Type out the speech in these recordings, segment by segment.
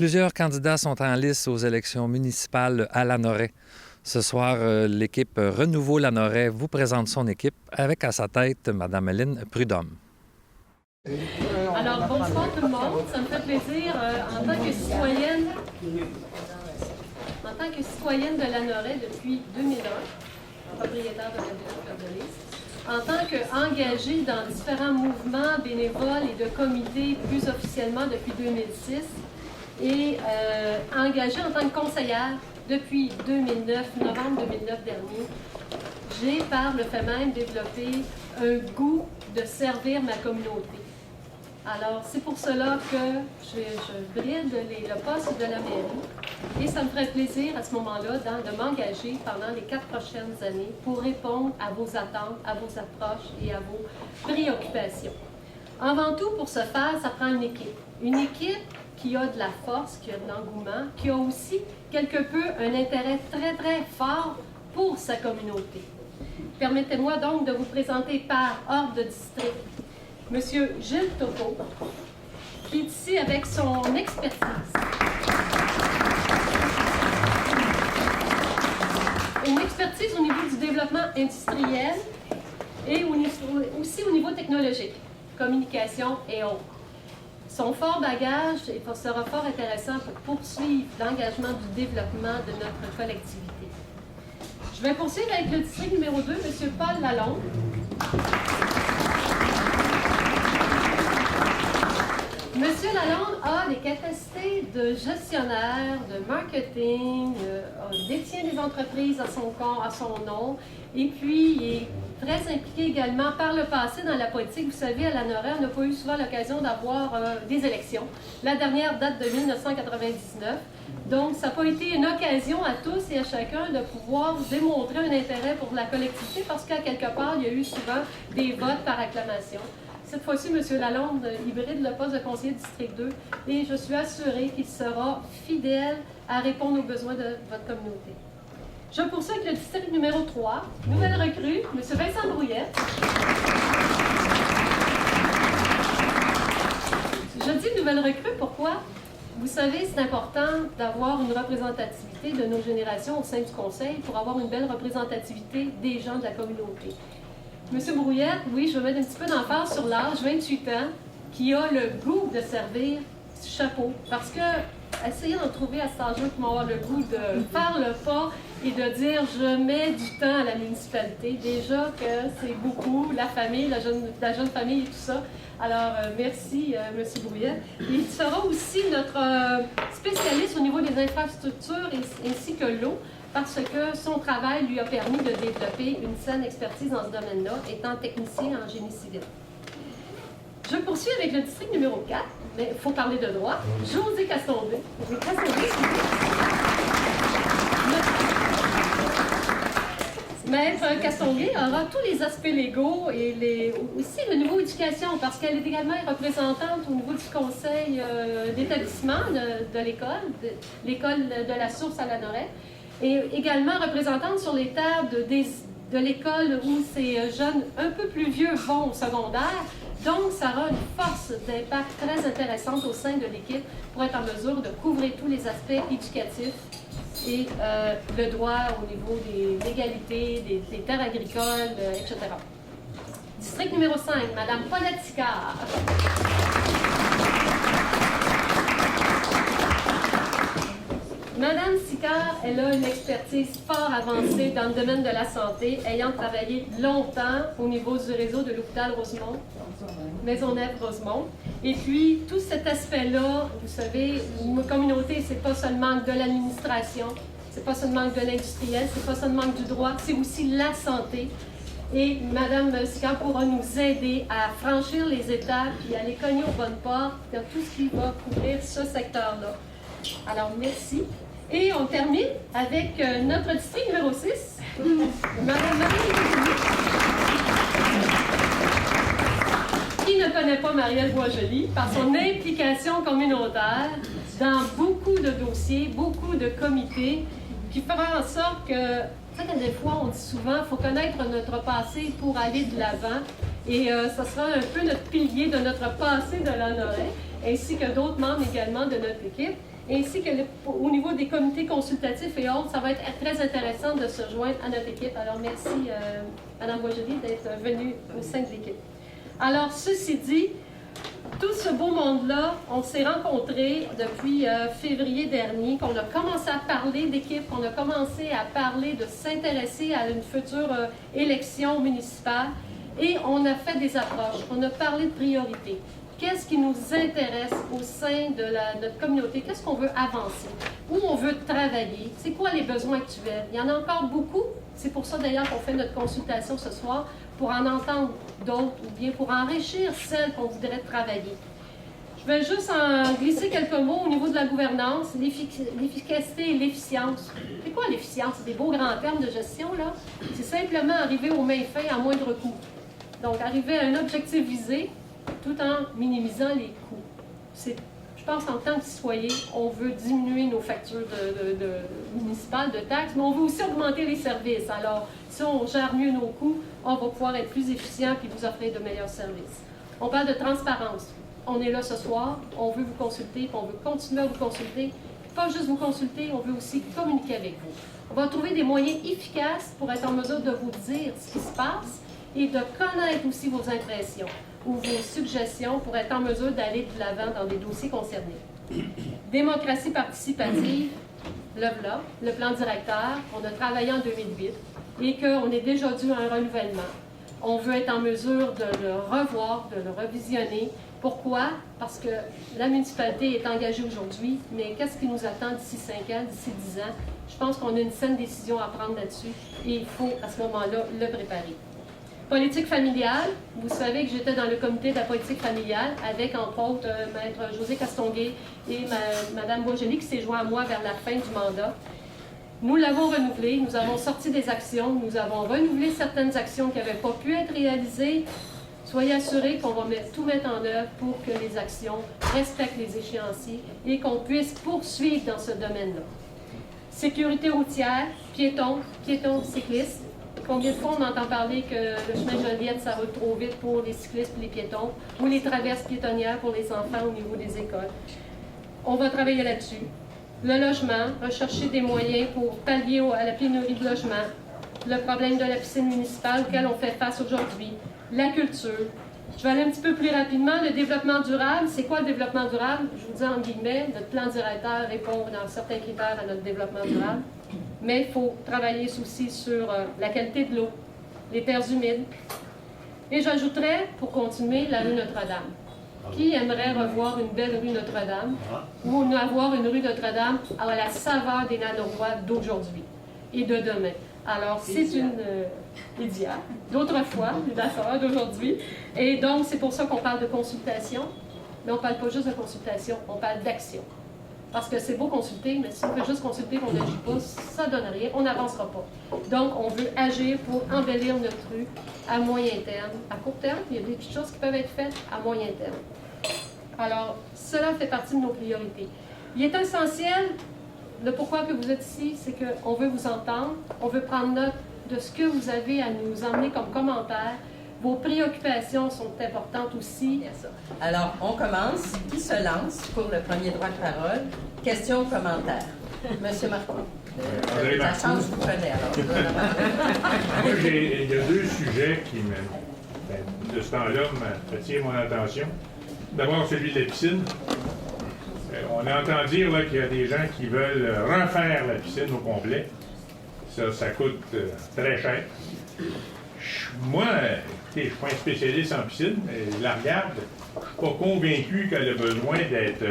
Plusieurs candidats sont en lice aux élections municipales à Lanoraie. Ce soir, l'équipe Renouveau Lanoraie vous présente son équipe avec à sa tête Mme Hélène Prudhomme. Alors, bonsoir tout le monde. Ça me fait plaisir en tant que citoyenne de Lanoraie depuis 2001, propriétaire de la ville de Lys, en tant qu'engagée dans différents mouvements bénévoles et de comités plus officiellement depuis 2006 et engagée en tant que conseillère depuis 2009, novembre 2009 dernier, j'ai par le fait même développé un goût de servir ma communauté. Alors, c'est pour cela que je bride le poste de la mairie et ça me ferait plaisir à ce moment-là de m'engager pendant les 4 prochaines années pour répondre à vos attentes, à vos approches et à vos préoccupations. Avant tout, pour ce faire, ça prend une équipe. Une équipe qui a de la force, qui a de l'engouement, qui a aussi quelque peu un intérêt très, très fort pour sa communauté. Permettez-moi donc de vous présenter par ordre de district Monsieur Gilles Topeau, qui est ici avec son expertise. Une expertise au niveau du développement industriel et aussi au niveau technologique, communication et autres. Son fort bagage sera fort intéressant pour poursuivre l'engagement du développement de notre collectivité. Je vais poursuivre avec le district numéro 2, M. Paul Lalonde. Monsieur Lalonde a des capacités de gestionnaire, de marketing, détient des entreprises à son nom, et puis il est très impliqué également par le passé dans la politique. Vous savez, à Lanoraie, on n'a pas eu souvent l'occasion d'avoir des élections. La dernière date de 1999. Donc, ça n'a pas été une occasion à tous et à chacun de pouvoir démontrer un intérêt pour la collectivité parce qu'à quelque part, il y a eu souvent des votes par acclamation. Cette fois-ci, M. Lalonde hybride le poste de conseiller district 2 et je suis assurée qu'il sera fidèle à répondre aux besoins de votre communauté. Je poursuis avec le district numéro 3, nouvelle recrue, M. Vincent Brouillette. Je dis nouvelle recrue, pourquoi? Vous savez, c'est important d'avoir une représentativité de nos générations au sein du conseil pour avoir une belle représentativité des gens de la communauté. Monsieur Brouillette, oui, je vais mettre un petit peu d'emphase sur l'âge, 28 ans, qui a le goût de servir, chapeau, parce que essayez d'en trouver à cet âge-là qui vont avoir le goût de faire le pas et de dire je mets du temps à la municipalité. Déjà que c'est beaucoup, la famille, la jeune famille et tout ça. Alors, merci, M. Brouillette. Il sera aussi notre spécialiste au niveau des infrastructures ainsi que l'eau, parce que son travail lui a permis de développer une saine expertise dans ce domaine-là, étant technicien en génie civil. Je poursuis avec le district numéro 4, mais il faut parler de droit. José Castonguay. Maître Castonguay aura tous les aspects légaux et aussi le niveau éducation, parce qu'elle est également représentante au niveau du conseil d'établissement de l'école, l'école de la Source à Lanoraie, et également représentante sur les tables de l'école où ces jeunes un peu plus vieux vont au secondaire. Donc, ça aura une force d'impact très intéressante au sein de l'équipe pour être en mesure de couvrir tous les aspects éducatifs et le droit au niveau des légalités, des terres agricoles, etc. District numéro 5, Mme Paulette Sicard. Madame Sicard, elle a une expertise fort avancée dans le domaine de la santé, ayant travaillé longtemps au niveau du réseau de l'hôpital Rosemont, Maisonneuve-Rosemont. Et puis, tout cet aspect-là, vous savez, une communauté, c'est pas seulement de l'administration, c'est pas seulement de l'industriel, c'est pas seulement du droit, c'est aussi la santé. Et Madame Sicard pourra nous aider à franchir les étapes et à aller cogner aux bonnes portes dans tout ce qui va couvrir ce secteur-là. Alors, merci. Et on termine avec notre district numéro 6, Madame Marie-Hélène. Qui ne connaît pas Marielle Boisjoli par son implication communautaire dans beaucoup de dossiers, beaucoup de comités, qui fera en sorte que, des fois, on dit souvent, il faut connaître notre passé pour aller de l'avant. Et ça sera un peu notre pilier de notre passé de l'Anoret, ainsi que d'autres membres également de notre équipe, ainsi que au niveau des comités consultatifs et autres, ça va être très intéressant de se joindre à notre équipe. Alors merci Mme Boisjoli d'être venue au sein de l'équipe. Alors ceci dit, tout ce beau monde-là, on s'est rencontrés depuis février dernier, qu'on a commencé à parler d'équipe, qu'on a commencé à parler de s'intéresser à une future élection municipale et on a fait des approches, on a parlé de priorités. Qu'est-ce qui nous intéresse au sein de notre communauté? Qu'est-ce qu'on veut avancer? Où on veut travailler? C'est quoi les besoins actuels? Il y en a encore beaucoup. C'est pour ça d'ailleurs qu'on fait notre consultation ce soir, pour en entendre d'autres ou bien pour enrichir celles qu'on voudrait travailler. Je vais juste en glisser quelques mots au niveau de la gouvernance, l'efficacité et l'efficience. C'est quoi l'efficience? C'est des beaux grands termes de gestion, là. C'est simplement arriver aux mains fins à moindre coût. Donc, arriver à un objectif visé tout en minimisant les coûts. Je pense en tant que citoyen, on veut diminuer nos factures municipales, de taxes, mais on veut aussi augmenter les services. Alors, si on gère mieux nos coûts, on va pouvoir être plus efficient et vous offrir de meilleurs services. On parle de transparence. On est là ce soir, on veut vous consulter, on veut continuer à vous consulter. Pas juste vous consulter, on veut aussi communiquer avec vous. On va trouver des moyens efficaces pour être en mesure de vous dire ce qui se passe et de connaître aussi vos impressions ou vos suggestions pour être en mesure d'aller de l'avant dans des dossiers concernés. Démocratie participative, le plan directeur, on a travaillé en 2008 et qu'on est déjà dû à un renouvellement. On veut être en mesure de le revoir, de le revisionner. Pourquoi? Parce que la municipalité est engagée aujourd'hui, mais qu'est-ce qui nous attend d'ici 5 ans, d'ici 10 ans? Je pense qu'on a une saine décision à prendre là-dessus et il faut à ce moment-là le préparer. Politique familiale, vous savez que j'étais dans le comité de la politique familiale avec, entre autres, Maître José Castonguay et Mme Boisjoli qui s'est joint à moi vers la fin du mandat. Nous l'avons renouvelé, nous avons sorti des actions, nous avons renouvelé certaines actions qui n'avaient pas pu être réalisées. Soyez assurés qu'on va tout mettre en œuvre pour que les actions respectent les échéanciers et qu'on puisse poursuivre dans ce domaine-là. Sécurité routière, piétons, cyclistes. Combien de fois on entend parler que le chemin Joliette, ça roule trop vite pour les cyclistes et les piétons, ou les traverses piétonnières pour les enfants au niveau des écoles. On va travailler là-dessus. Le logement, rechercher des moyens pour pallier à la pénurie de logement, le problème de la piscine municipale auquel on fait face aujourd'hui, la culture. Je vais aller un petit peu plus rapidement. Le développement durable, c'est quoi le développement durable? Je vous dis en guillemets, notre plan directeur répond dans certains critères à notre développement durable. Mais il faut travailler aussi sur la qualité de l'eau, les terres humides. Et j'ajouterais, pour continuer, la rue Notre-Dame. Qui aimerait revoir une belle rue Notre-Dame ou avoir une rue Notre-Dame à la saveur des Nanorois d'aujourd'hui et de demain? Alors, c'est une d'hier, d'autrefois, la saveur d'aujourd'hui. Et donc, c'est pour ça qu'on parle de consultation, mais on ne parle pas juste de consultation, on parle d'action. Parce que c'est beau consulter, mais si on fait juste consulter et on n'agit pas, ça ne donne rien, on n'avancera pas. Donc, on veut agir pour embellir notre rue à moyen terme. À court terme, il y a des petites choses qui peuvent être faites à moyen terme. Alors, cela fait partie de nos priorités. Il est essentiel, le pourquoi que vous êtes ici, c'est qu'on veut vous entendre, on veut prendre note de ce que vous avez à nous emmener comme commentaire. Vos préoccupations sont importantes aussi. Bien sûr. Alors, on commence. Qui se lance pour le premier droit de parole? Questions ou commentaires? Monsieur Marcoux. La chance vous connaît, alors. Moi, il y a deux sujets qui, de ce temps-là, m'attirent mon attention. D'abord, celui de la piscine. On entend dire qu'il y a des gens qui veulent refaire la piscine au complet. Ça coûte très cher. Moi, écoutez, je ne suis pas un spécialiste en piscine, mais je la regarde. Je ne suis pas convaincu qu'elle a besoin d'être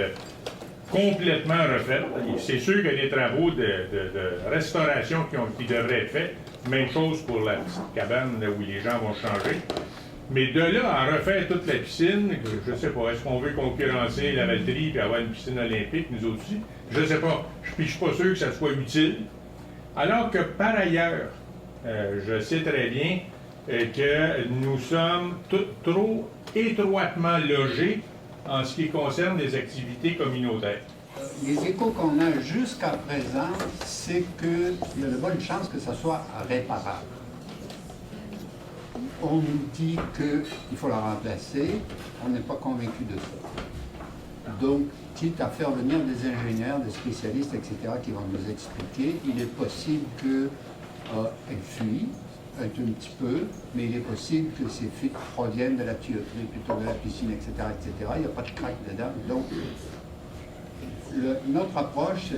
complètement refaite. C'est sûr qu'il y a des travaux de restauration qui devraient être faits. Même chose pour la petite cabane là, où les gens vont changer. Mais de là à refaire toute la piscine, je ne sais pas, est-ce qu'on veut concurrencer la Valtrie et avoir une piscine olympique, nous aussi? Je ne sais pas. Je ne suis pas sûr que ça soit utile. Alors que par ailleurs, je sais très bien que nous sommes trop étroitement logés en ce qui concerne les activités communautaires. Les échos qu'on a jusqu'à présent, c'est qu'il y a de bonnes chances que ça soit réparable. on nous dit qu'il faut la remplacer, on n'est pas convaincu de ça. Donc, quitte à faire venir des ingénieurs, des spécialistes, etc., qui vont nous expliquer, il est possible qu'elle fuit un tout petit peu, mais il est possible que ces fuites proviennent de la tuyauterie plutôt que de la piscine, etc., etc. Il n'y a pas de craque dedans. Donc, notre approche,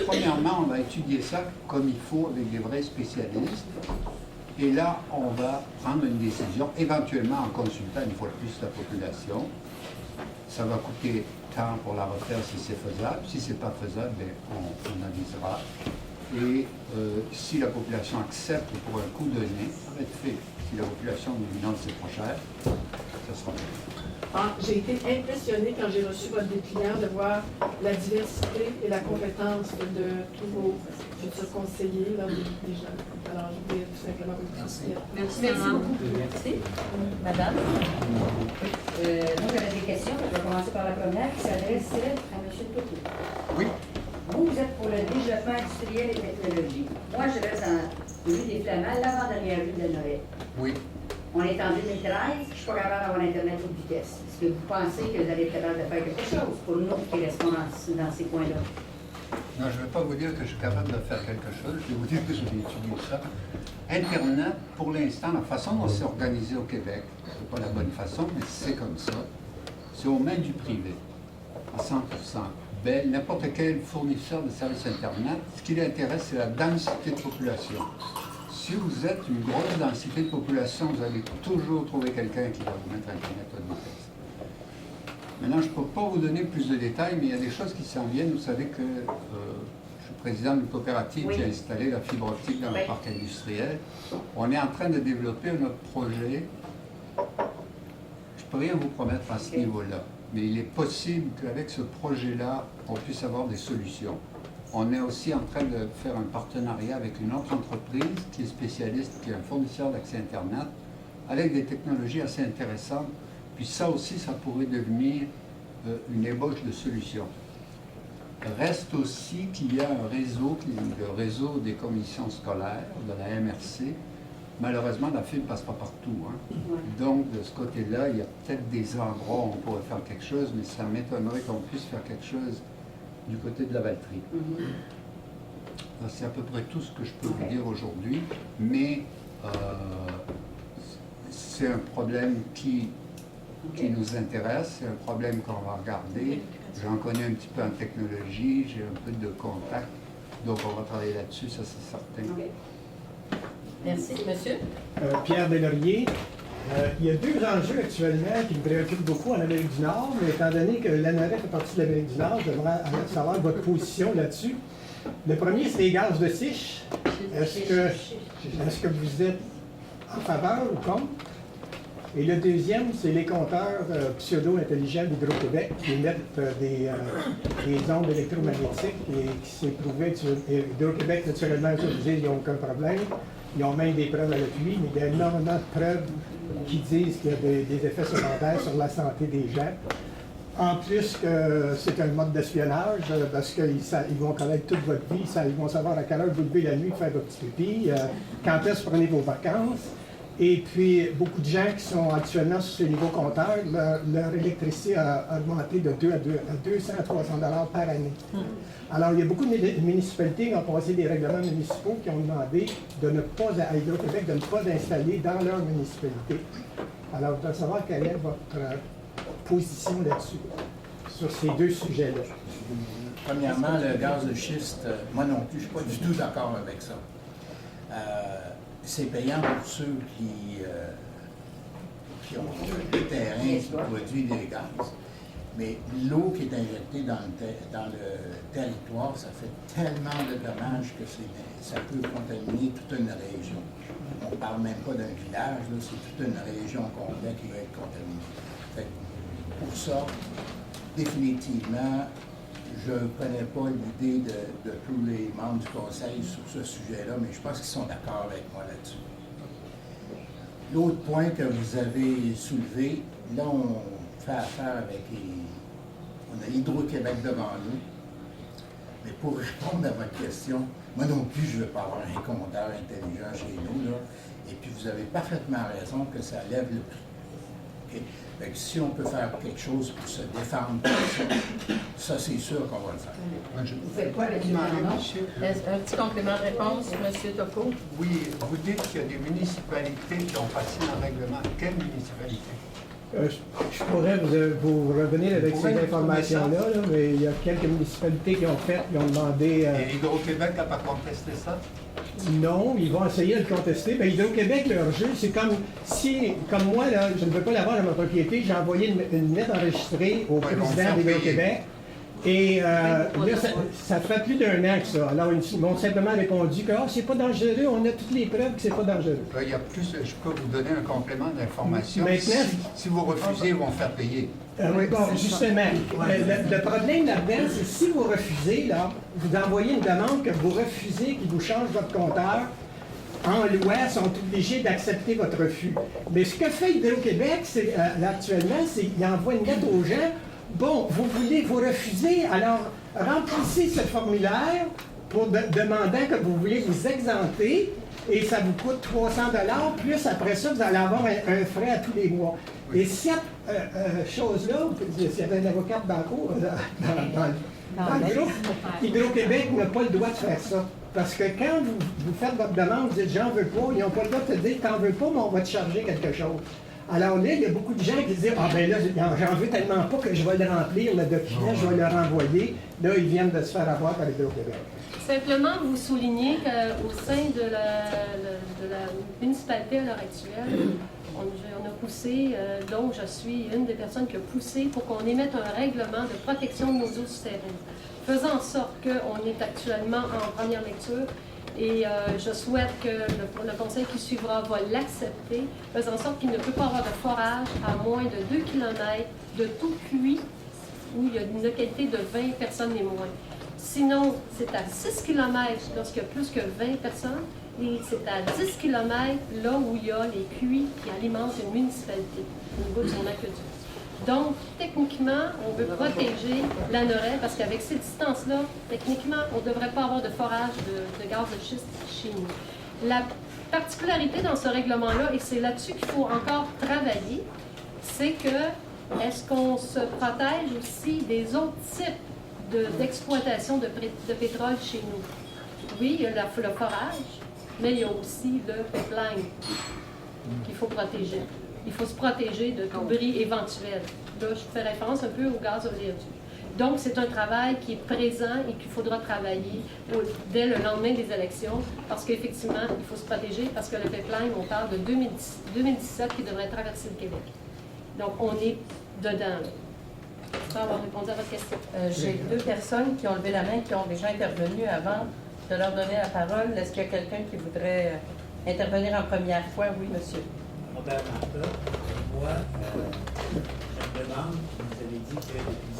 premièrement, on va étudier ça comme il faut avec des vrais spécialistes. Et là, on va prendre une décision, éventuellement en consultant une fois de plus la population. Ça va coûter tant pour la refaire si c'est faisable. Si ce n'est pas faisable, bien, on avisera. Et si la population accepte pour un coût donné, ça va être fait. Si la population nous dit non, c'est trop cher, ça sera fait. J'ai été impressionnée quand j'ai reçu votre dépliant de voir la diversité et la compétence de tous vos futurs conseillers, là, des gens. Alors, je voulais tout simplement vous remercier. Merci beaucoup. Merci. Madame? Moi, j'avais des questions. Je vais commencer par la première qui s'adresse à M. Toutou. Oui. Vous êtes pour le développement industriel et technologie. Moi, je reste dans rue des Flamands, l'avant-dernière rue de Noël. Oui. On est en 2013, je ne suis pas capable d'avoir Internet haute vitesse. Est-ce que vous pensez que vous allez être capable de faire quelque chose pour nous qui restons dans ces coins-là? Non, je ne vais pas vous dire que je suis capable de faire quelque chose, je vais vous dire que je vais étudier ça. Internet, pour l'instant, la façon dont c'est organisé au Québec, c'est pas la bonne façon, mais c'est comme ça, c'est aux mains du privé, à 100%. Ben, n'importe quel fournisseur de services Internet, ce qui l'intéresse, c'est la densité de population. Si vous êtes une grosse densité de population, vous allez toujours trouver quelqu'un qui va vous mettre Internet à vitesse. Maintenant, je ne peux pas vous donner plus de détails, mais il y a des choses qui s'en viennent. Vous savez que je suis président d'une coopérative qui a installé la fibre optique dans le parc industriel. On est en train de développer notre projet. Je ne peux rien vous promettre à ce niveau-là, mais il est possible qu'avec ce projet-là, on puisse avoir des solutions. On est aussi en train de faire un partenariat avec une autre entreprise qui est spécialiste, qui est un fournisseur d'accès Internet, avec des technologies assez intéressantes. Puis ça aussi, ça pourrait devenir une ébauche de solutions. Reste aussi qu'il y a un réseau, le réseau des commissions scolaires, de la MRC. Malheureusement, la fibre ne passe pas partout. Hein. Donc, de ce côté-là, il y a peut-être des endroits où on pourrait faire quelque chose, mais ça m'étonnerait qu'on puisse faire quelque chose du côté de la Valtrie. C'est à peu près tout ce que je peux vous dire aujourd'hui, mais c'est un problème qui nous intéresse, c'est un problème qu'on va regarder. J'en connais un petit peu en technologie, j'ai un peu de contact, donc on va travailler là-dessus, ça c'est certain. Merci, monsieur. Pierre Deslauriers. Il y a deux enjeux actuellement qui me préoccupent beaucoup en Amérique du Nord, mais étant donné que l'ANORE fait partie de l'Amérique du Nord, j'aimerais savoir votre position là-dessus. Le premier, c'est les gaz de Sich. Est-ce que vous êtes en faveur ou contre? Et le deuxième, c'est les compteurs pseudo-intelligents d'Hydro-Québec qui émettent des ondes électromagnétiques et qui s'est prouvé que Hydro-Québec, naturellement, ils n'ont aucun problème. Ils ont même des preuves à l'appui, mais il y a énormément de preuves qui disent qu'il y a des effets secondaires sur la santé des gens. En plus que c'est un mode d'espionnage, parce qu'ils vont connaître toute votre vie, ils vont savoir à quelle heure vous levez la nuit, faire votre petit pipi, quand est-ce que vous prenez vos vacances. Et puis, beaucoup de gens qui sont actuellement sur ce niveau compteur, leur électricité a augmenté de 200 à 300 $ par année. Alors, il y a beaucoup de municipalités qui ont passé des règlements municipaux qui ont demandé à Hydro-Québec de ne pas installer dans leur municipalité. Alors, je voudrais savoir quelle est votre position là-dessus, sur ces deux sujets-là. Premièrement, le gaz de schiste, moi non plus, je ne suis pas du tout d'accord avec ça. C'est payant pour ceux qui ont des terrains qui produisent des gaz. Mais l'eau qui est injectée dans le territoire, ça fait tellement de dommages que ça peut contaminer toute une région. On ne parle même pas d'un village, c'est toute une région complète qui va être contaminée. Fait que pour ça, définitivement, je ne connais pas l'idée de tous les membres du Conseil sur ce sujet-là, mais je pense qu'ils sont d'accord avec moi là-dessus. L'autre point que vous avez soulevé, là, on fait affaire avec on a Hydro-Québec devant nous. Mais pour répondre à votre question, moi non plus, je ne veux pas avoir un compteur intelligent chez nous, là. Et puis, vous avez parfaitement raison que ça lève le prix. Okay? Fait que si on peut faire quelque chose pour se défendre de ça, c'est sûr qu'on va le faire. Vous faites quoi avec les annonces? Un petit complément de réponse, M. Tocco. Oui, vous dites qu'il y a des municipalités qui ont passé un règlement. Quelle municipalité? Je pourrais vous revenir avec ces informations-là, là, mais il y a quelques municipalités qui ont demandé... Et Hydro-Québec n'a pas contesté ça? Non, ils vont essayer de le contester. Bien, Hydro-Québec, leur jeu, c'est comme si, comme moi, là, je ne veux pas l'avoir dans ma propriété, j'ai envoyé une lettre enregistrée au président d'Hydro-Québec. Et là, ça fait plus d'1 an que ça. Alors, ils m'ont simplement répondu que c'est pas dangereux, on a toutes les preuves que c'est pas dangereux. Là, il y a plus, je peux vous donner un complément d'information. Maintenant, si vous refusez, ils vont faire payer. Oui, bon, justement, le problème là-dedans, c'est si vous refusez, là, vous envoyez une demande que vous refusez qu'ils vous changent votre compteur, en loi, sont obligés d'accepter votre refus. Mais ce que fait Hydro-Québec, actuellement, c'est qu'il envoie une lettre aux gens. Bon, vous refusez, alors remplissez ce formulaire pour demandant que vous voulez vous exempter et ça vous coûte 300 $, plus après ça, vous allez avoir un frais à tous les mois. Et cette chose-là, s'il y avait un avocat de banco dans le groupe, Hydro-Québec n'a pas le droit de faire ça. Parce que quand vous faites votre demande, vous dites « j'en veux pas », ils n'ont pas le droit de te dire « t'en veux pas, mais on va te charger quelque chose ». Alors là, il y a beaucoup de gens qui disent « ah ben là, j'en veux tellement pas que je vais le remplir, le document, je vais le renvoyer ». Là, ils viennent de se faire avoir par Hydro-Québec. Simplement, vous soulignez qu'au sein de la municipalité à l'heure actuelle, on a poussé, donc je suis une des personnes qui a poussé pour qu'on émette un règlement de protection de nos eaux souterraines, faisant en sorte qu'on est actuellement en première lecture. Et je souhaite que le conseil qui suivra va l'accepter, faisant en sorte qu'il ne peut pas avoir de forage à moins de 2 km de tout puits où il y a une localité de 20 personnes et moins. Sinon, c'est à 6 km lorsqu'il y a plus que 20 personnes et c'est à 10 km là où il y a les puits qui alimentent une municipalité au niveau de son aqueduc. Donc, techniquement, on veut protéger l'ANORAI parce qu'avec ces distances-là, techniquement, on ne devrait pas avoir de forage de gaz de schiste chez nous. La particularité dans ce règlement-là, et c'est là-dessus qu'il faut encore travailler, c'est que est-ce qu'on se protège aussi des autres types d'exploitation de pétrole chez nous? Oui, il y a le forage, mais il y a aussi le pipeline qu'il faut protéger. Il faut se protéger de tout bris éventuel. Là, je fais référence un peu au gaz oléoduc. Donc, c'est un travail qui est présent et qu'il faudra travailler dès le lendemain des élections, parce qu'effectivement, il faut se protéger, parce que le pipeline, on parle de 2017 qui devrait traverser le Québec. Donc, on est dedans. J'espère avoir répondu à votre question. J'ai 2 personnes qui ont levé la main, qui ont déjà intervenu avant de leur donner la parole. Est-ce qu'il y a quelqu'un qui voudrait intervenir en première fois? Oui, monsieur. Robert Martin, moi, je demande, vous avez dit que depuis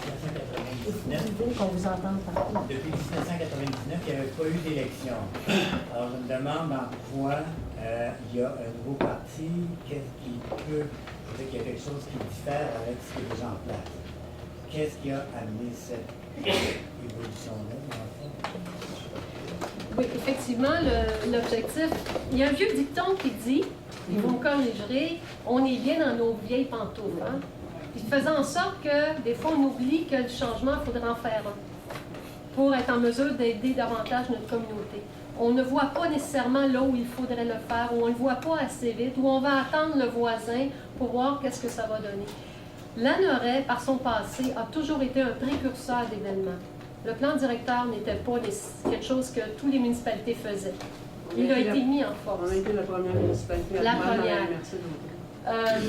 1999, qu'on vous entende partout. Depuis 1999, il n'y avait pas eu d'élection. Alors, je me demande en quoi il y a un nouveau parti, qu'est-ce qui peut, dire qu'il y a quelque chose qui diffère avec ce qui est déjà en place. Qu'est-ce qui a amené cette évolution-là, en fait? Oui, effectivement, l'objectif, il y a un vieux dicton qui dit, ils vous me corrigerez, on est bien dans nos vieilles pantoufles. Hein? Puis faisant en sorte que, des fois, on oublie que le changement, il faudrait en faire un pour être en mesure d'aider davantage notre communauté. On ne voit pas nécessairement là où il faudrait le faire, ou on ne le voit pas assez vite, ou on va attendre le voisin pour voir qu'est-ce que ça va donner. L'ANORAI, par son passé, a toujours été un précurseur d'événements. Le plan directeur n'était pas quelque chose que toutes les municipalités faisaient. Il a été mis en force. On a été la première municipalité. La première.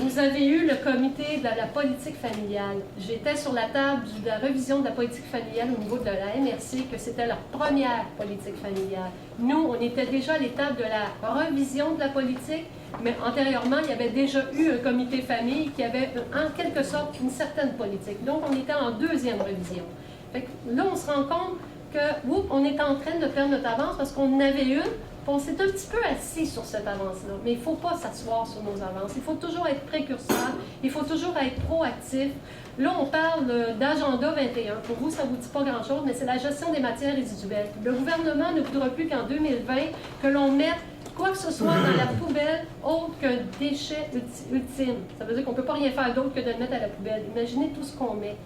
Vous avez eu le comité de la politique familiale. J'étais sur la table de la révision de la politique familiale au niveau de la MRC, que c'était leur première politique familiale. Nous, on était déjà à l'étape de la revision de la politique, mais antérieurement, il y avait déjà eu un comité famille qui avait en quelque sorte une certaine politique. Donc, on était en 2e révision. Fait que là, on se rend compte que, oups, on est en train de perdre notre avance parce qu'on en avait une, puis on s'est un petit peu assis sur cette avance-là. Mais il ne faut pas s'asseoir sur nos avances. Il faut toujours être précurseur, il faut toujours être proactif. Là, on parle d'agenda 21. Pour vous, ça ne vous dit pas grand-chose, mais c'est la gestion des matières résiduelles. Le gouvernement ne voudra plus qu'en 2020, que l'on mette quoi que ce soit dans la poubelle autre qu'un déchet ultime. Ça veut dire qu'on ne peut pas rien faire d'autre que de le mettre à la poubelle. Imaginez tout ce qu'on met.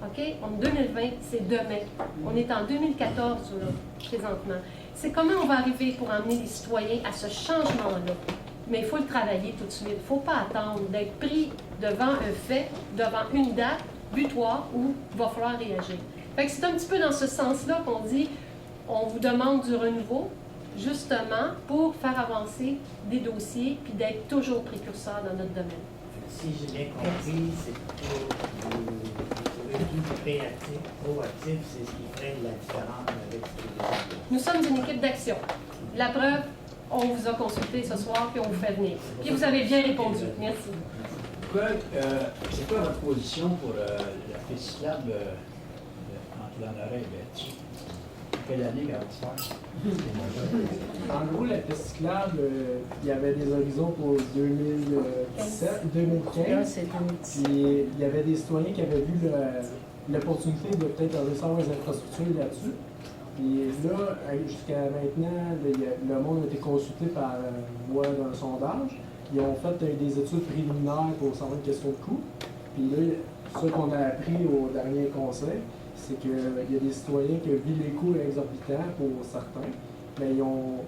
OK? En 2020, c'est demain. On est en 2014, là, présentement. C'est comment on va arriver pour emmener les citoyens à ce changement-là. Mais il faut le travailler tout de suite. Il ne faut pas attendre d'être pris devant un fait, devant une date butoir où il va falloir réagir. Fait que c'est un petit peu dans ce sens-là qu'on dit, on vous demande du renouveau, justement, pour faire avancer des dossiers puis d'être toujours précurseur dans notre domaine. Si j'ai bien compris, c'est plutôt plus proactif, c'est ce qui ferait la différence avec ce que vous avez. Nous sommes une équipe d'action. La preuve, on vous a consulté ce soir puis on vous fait venir. Puis vous avez bien répondu. Merci. C'est quoi votre position pour la piste cyclable entre Lanoret et Betty? Quelle année elle va se faire? En gros, la piste cyclable, il y avait des horizons pour 2017, 2015. Puis il y avait des citoyens qui avaient vu l'opportunité de peut-être réussir des infrastructures là-dessus. Puis là, jusqu'à maintenant, le monde a été consulté par voie d'un sondage. Ils ont fait des études préliminaires pour savoir une question de coût. Puis là, ce qu'on a appris au dernier conseil, c'est qu'il y a des citoyens qui ont vu les coûts exorbitants pour certains, mais ils ont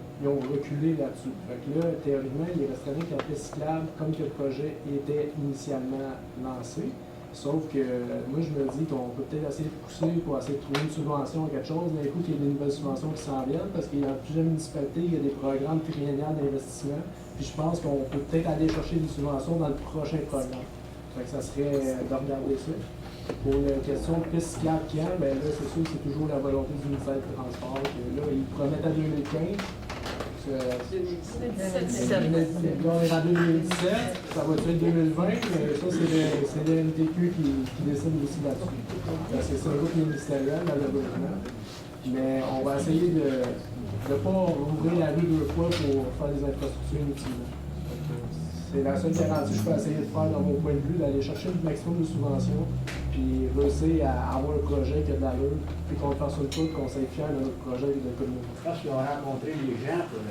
reculé là-dessus. Fait que là, théoriquement, il resterait que la piste cyclable, comme que le projet était initialement lancé. Sauf que moi, je me dis qu'on peut peut-être essayer de pousser pour essayer de trouver une subvention ou quelque chose. D'un coup, il y a des nouvelles subventions qui s'en viennent parce qu'il y a plusieurs municipalités, il y a des programmes triennales d'investissement. Puis je pense qu'on peut peut-être aller chercher des subventions dans le prochain programme. Fait que ça serait de regarder ça. Pour la question de piste cyclable quand, ben là, c'est sûr que c'est toujours la volonté du ministère des Transports. Là, ils promettent à 2015. 2017. Là, on est en 2017, ça va être 2020, mais ça, c'est le NTQ qui décide aussi là-dessus. C'est ça, le groupe ministériel, malheureusement. Mais on va essayer de ne pas rouvrir la rue deux fois pour faire des infrastructures inutilement. C'est la seule garantie que je peux essayer de faire dans mon point de vue, d'aller chercher le maximum de subventions, puis réussir à avoir un projet qui a de l'allure, puis qu'on le fasse sur le coup, qu'on soit fier de notre projet de communauté. Je pense qu'ils ont rencontré les gens pour le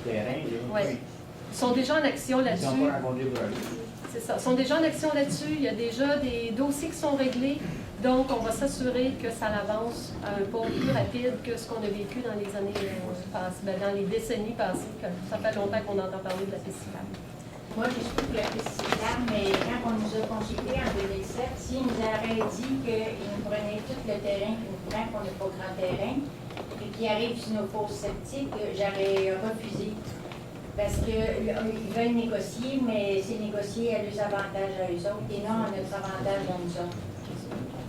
terrain. Oui. Ils sont déjà en action là-dessus. Ils n'ont pas rencontré pour aller. C'est ça. Ils sont déjà en action là-dessus. Il y a déjà des dossiers qui sont réglés. Donc, on va s'assurer que ça avance à un pas plus rapide que ce qu'on a vécu dans les années passées, dans les décennies passées. Ça fait longtemps qu'on entend parler de la piste cyclable. Moi, je suis pour la piste cyclable, mais quand on nous a consultés en 2007, s'ils nous avaient dit qu'ils nous prenaient tout le terrain qu'ils nous prennent, qu'on n'a pas grand terrain, et qu'ils arrivent sur nos fosses sceptiques, j'aurais refusé. Parce qu'ils veulent négocier, mais c'est négocier à leurs avantages à eux autres et non à notre avantage à nous autres.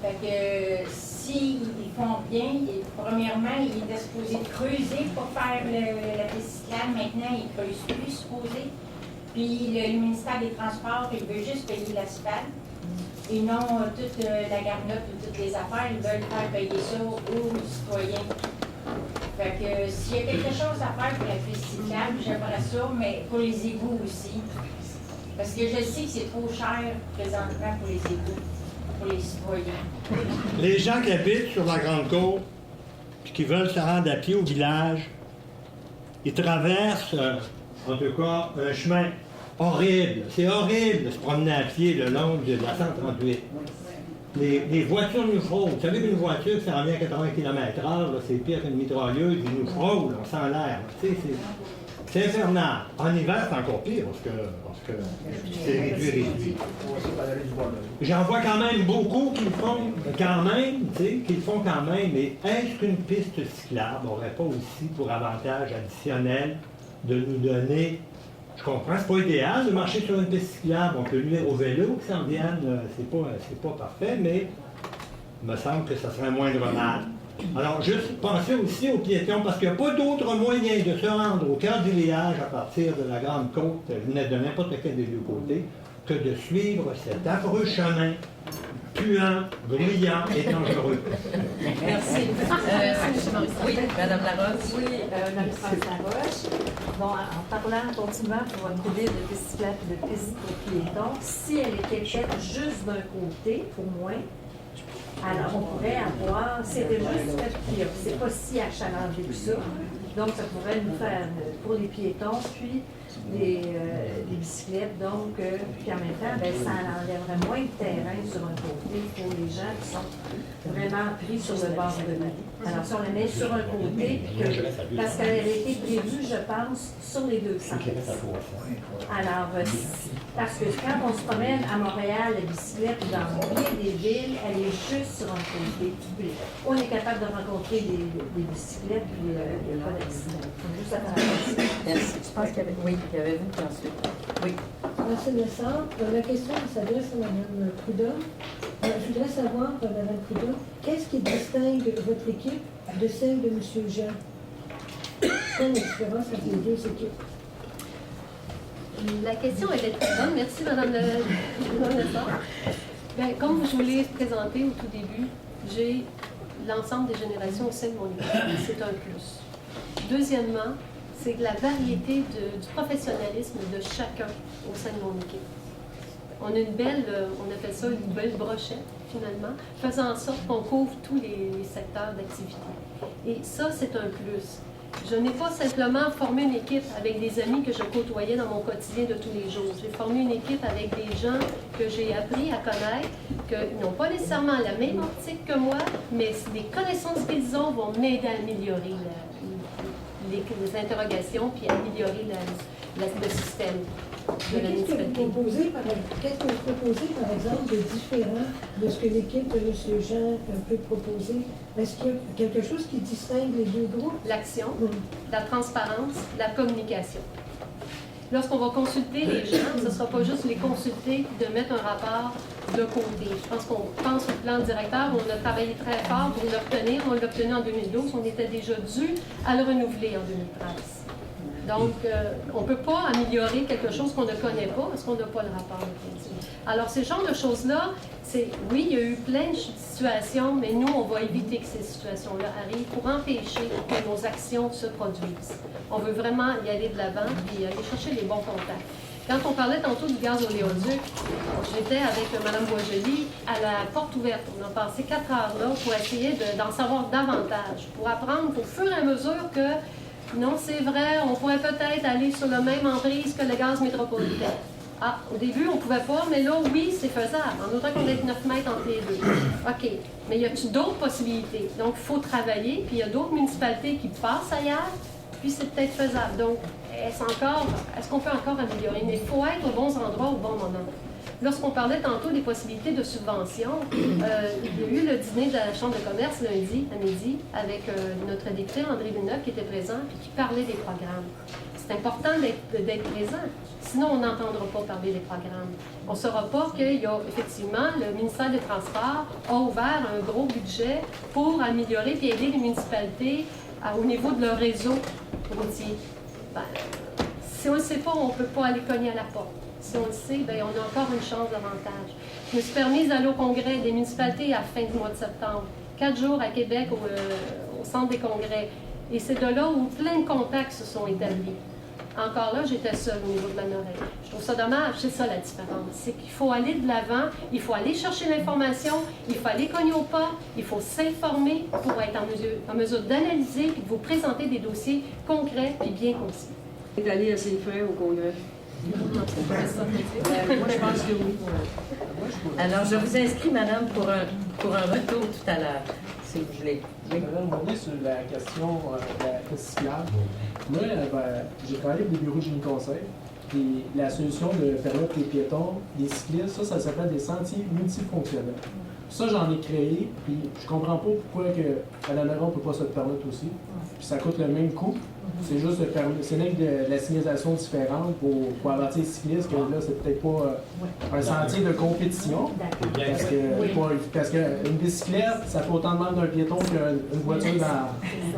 Fait que s'ils font bien, premièrement, ils étaient supposés creuser pour faire la piste cyclable. Maintenant, ils ne creusent plus, supposés. Puis le ministère des Transports, il veut juste payer l'asphalte et non toute la garnotte ou toutes les affaires. Ils veulent faire payer ça aux citoyens. Fait que s'il y a quelque chose à faire pour la piste cyclable, j'aimerais ça, mais pour les égouts aussi. Parce que je sais que c'est trop cher présentement pour les égouts, pour les citoyens. Les gens qui habitent sur la Grande Côte et qui veulent se rendre à pied au village, ils traversent, en tout cas, un chemin horrible. C'est horrible de se promener à pied le long de la 138. Les voitures nous frôlent. Vous savez qu'une voiture, ça revient à 80 km/h, c'est pire qu'une mitrailleuse, ils nous frôlent, on sent l'air. C'est infernal. En hiver, c'est encore pire parce que c'est réduit. J'en vois quand même beaucoup qui le font quand même, mais est-ce qu'une piste cyclable n'aurait pas aussi pour avantage additionnel de nous donner, je comprends, c'est pas idéal de marcher sur une piste cyclable, on peut nuire au vélo qui s'en viennent, c'est pas parfait, mais il me semble que ça serait moindre mal. Alors, juste pensez aussi aux piétons, parce qu'il n'y a pas d'autre moyen de se rendre au cœur du village à partir de la Grande Côte, de n'importe quel des deux côtés, que de suivre cet affreux chemin, puant, bruyant et dangereux. Merci. Oui, Madame Laroche. Oui, Marie-France Laroche. Bon, en continuant pour votre idée de piste cyclable et de piste pour piétons, si elle était faite juste d'un côté, au moins, alors on pourrait avoir, c'était juste fait, puis c'est pas si achalandé que ça, donc ça pourrait nous faire pour les piétons, puis les bicyclettes, donc, puis en même temps, ben, ça enlèverait moins de terrain sur un côté pour les gens qui sont vraiment pris sur le bord de la vie. Alors, si on la met sur un côté, parce qu'elle a été prévue, je pense, sur les deux sens. Alors, parce que quand on se promène à Montréal, la bicyclette, ou dans bien des villes, elle est juste sur un côté. On est capable de rencontrer des bicyclettes, puis il n'y a pas d'accident. Juste à travers. Merci. Je pense qu'il y avait, oui, il y avait vous, puis ensuite. Oui. Merci, Vincent. La question s'adresse à Mme Prudhomme. Je voudrais savoir, Mme Prudhomme, qu'est-ce qui distingue votre équipe de celle de M. Jean? Quelle est la différence entre les deux équipes? La question elle est très bonne. Merci, Mme le Bien, comme je vous l'ai présenté au tout début, j'ai l'ensemble des générations au sein de mon équipe. C'est un plus. Deuxièmement, c'est la variété du professionnalisme de chacun au sein de mon équipe. On a une belle, on appelle ça une belle brochette, finalement, faisant en sorte qu'on couvre tous les secteurs d'activité. Et ça, c'est un plus. Je n'ai pas simplement formé une équipe avec des amis que je côtoyais dans mon quotidien de tous les jours. J'ai formé une équipe avec des gens que j'ai appris à connaître, qui n'ont pas nécessairement la même optique que moi, mais les connaissances qu'ils ont vont m'aider à améliorer les interrogations puis améliorer le système de la municipalité. Qu'est-ce que vous proposez, par exemple, de différent de ce que l'équipe de M. Jean peut proposer? Est-ce qu'il y a quelque chose qui distingue les deux groupes? L'action, la transparence, la communication. Lorsqu'on va consulter les gens, ce ne sera pas juste les consulter de mettre un rapport de côté. Je pense qu'on pense au plan directeur, on a travaillé très fort pour l'obtenir. On l'a obtenu en 2012, on était déjà dû à le renouveler en 2013. Donc, on ne peut pas améliorer quelque chose qu'on ne connaît pas parce qu'on n'a pas le rapport de qualité. Alors, ces genres de choses-là, oui, il y a eu plein de situations, mais nous, on va éviter que ces situations-là arrivent pour empêcher que nos actions se produisent. On veut vraiment y aller de l'avant et aller chercher les bons contacts. Quand on parlait tantôt du gaz oléoduc, j'étais avec Mme Boisjoli à la porte ouverte. On a passé 4 heures là pour essayer d'en savoir davantage, pour apprendre au fur et à mesure que non, c'est vrai, on pourrait peut-être aller sur le même emprise que le gaz métropolitain. Ah, au début, on ne pouvait pas, mais là, oui, c'est faisable. En autant qu'on ait 9 mètres entre les deux. OK. Mais y a-t-il d'autres possibilités? Donc, il faut travailler, puis il y a d'autres municipalités qui passent ailleurs, puis c'est peut-être faisable. Donc, est-ce qu'on peut encore améliorer? Mais il faut être aux bons endroits au bon moment. Lorsqu'on parlait tantôt des possibilités de subvention, il y a eu le dîner de la Chambre de commerce lundi à midi avec notre député André Villeneuve qui était présent et qui parlait des programmes. C'est important d'être présent, sinon on n'entendra pas parler des programmes. On ne saura pas qu'il y a effectivement, le ministère des Transports a ouvert un gros budget pour améliorer et aider les municipalités au niveau de leur réseau routier. Ben, si on ne le sait pas, on ne peut pas aller cogner à la porte. Si on le sait, bien, on a encore une chance davantage. Je me suis permise d'aller au congrès des municipalités à la fin du mois de septembre. 4 jours à Québec au centre des congrès. Et c'est de là où plein de contacts se sont établis. Encore là, j'étais seule au niveau de la Norée. Je trouve ça dommage, c'est ça la différence. C'est qu'il faut aller de l'avant, il faut aller chercher l'information, il faut aller cogner au pas, il faut s'informer pour être en mesure d'analyser et de vous présenter des dossiers concrets et bien concis. Vous êtes allé assez frais au congrès? Moi, je pense que oui. Alors, je vous inscris, madame, pour un retour tout à l'heure, si vous voulez. Je voudrais demander sur la question de la piste cyclable. Moi, j'ai travaillé avec des bureaux de génie conseil. Et la solution de permettre les piétons, les cyclistes, ça s'appelle des sentiers multifonctionnels. Ça, j'en ai créé, puis je comprends pas pourquoi à la Norée, on ne peut pas se le permettre aussi. Puis ça coûte le même coût. C'est juste de la signalisation différente pour avertir les cyclistes que là, c'est peut-être pas un sentier de compétition. Parce qu'une bicyclette, ça fait autant de mal d'un piéton qu'une voiture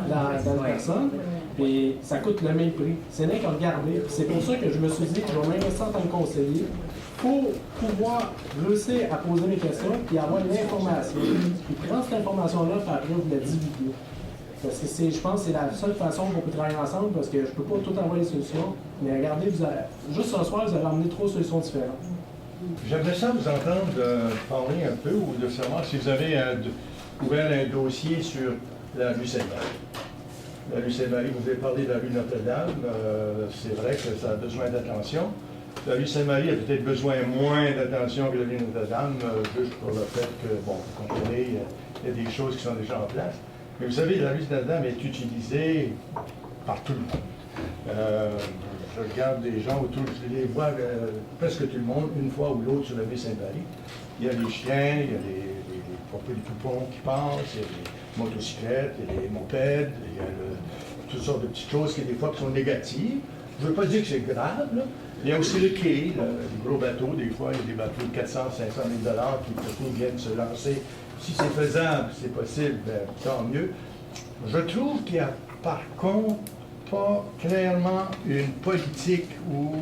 dans une personne. Et ça coûte le même prix. C'est rien qu'à regarder. C'est pour ça que je me suis dit que je vais m'investir en tant que conseiller pour pouvoir réussir à poser mes questions et avoir une information. Puis prendre cette information-là, puis après, vous la divulguer. Parce que je pense que c'est la seule façon qu'on peut travailler ensemble, parce que je ne peux pas tout avoir les solutions. Mais regardez, juste ce soir, vous avez amené 3 solutions différentes. J'aimerais ça vous entendre parler un peu ou de savoir si vous avez ouvert un dossier sur la rue Sainte-Marie. La rue Sainte-Marie, vous avez parlé de la rue Notre-Dame. C'est vrai que ça a besoin d'attention. La rue Sainte-Marie a peut-être besoin moins d'attention que la rue Notre-Dame, juste pour le fait que, bon, vous comprenez, il y a des choses qui sont déjà en place. Mais vous savez, la rue Notre-Dame est utilisée par tout le monde. Je regarde des gens autour, je les vois presque tout le monde, une fois ou l'autre sur la rue Sainte-Marie. Il y a les chiens, il y a les poupons qui passent, il y a les motocyclettes, il y a les mopeds, il y a toutes sortes de petites choses qui, des fois, qui sont négatives. Je ne veux pas dire que c'est grave, là. Il y a aussi le quai, les gros bateaux, des fois, il y a des bateaux de 400, 500 000 qui plutôt viennent se lancer. Si c'est faisable, c'est possible, ben, tant mieux. Je trouve qu'il y a, par contre, pas clairement une politique ou,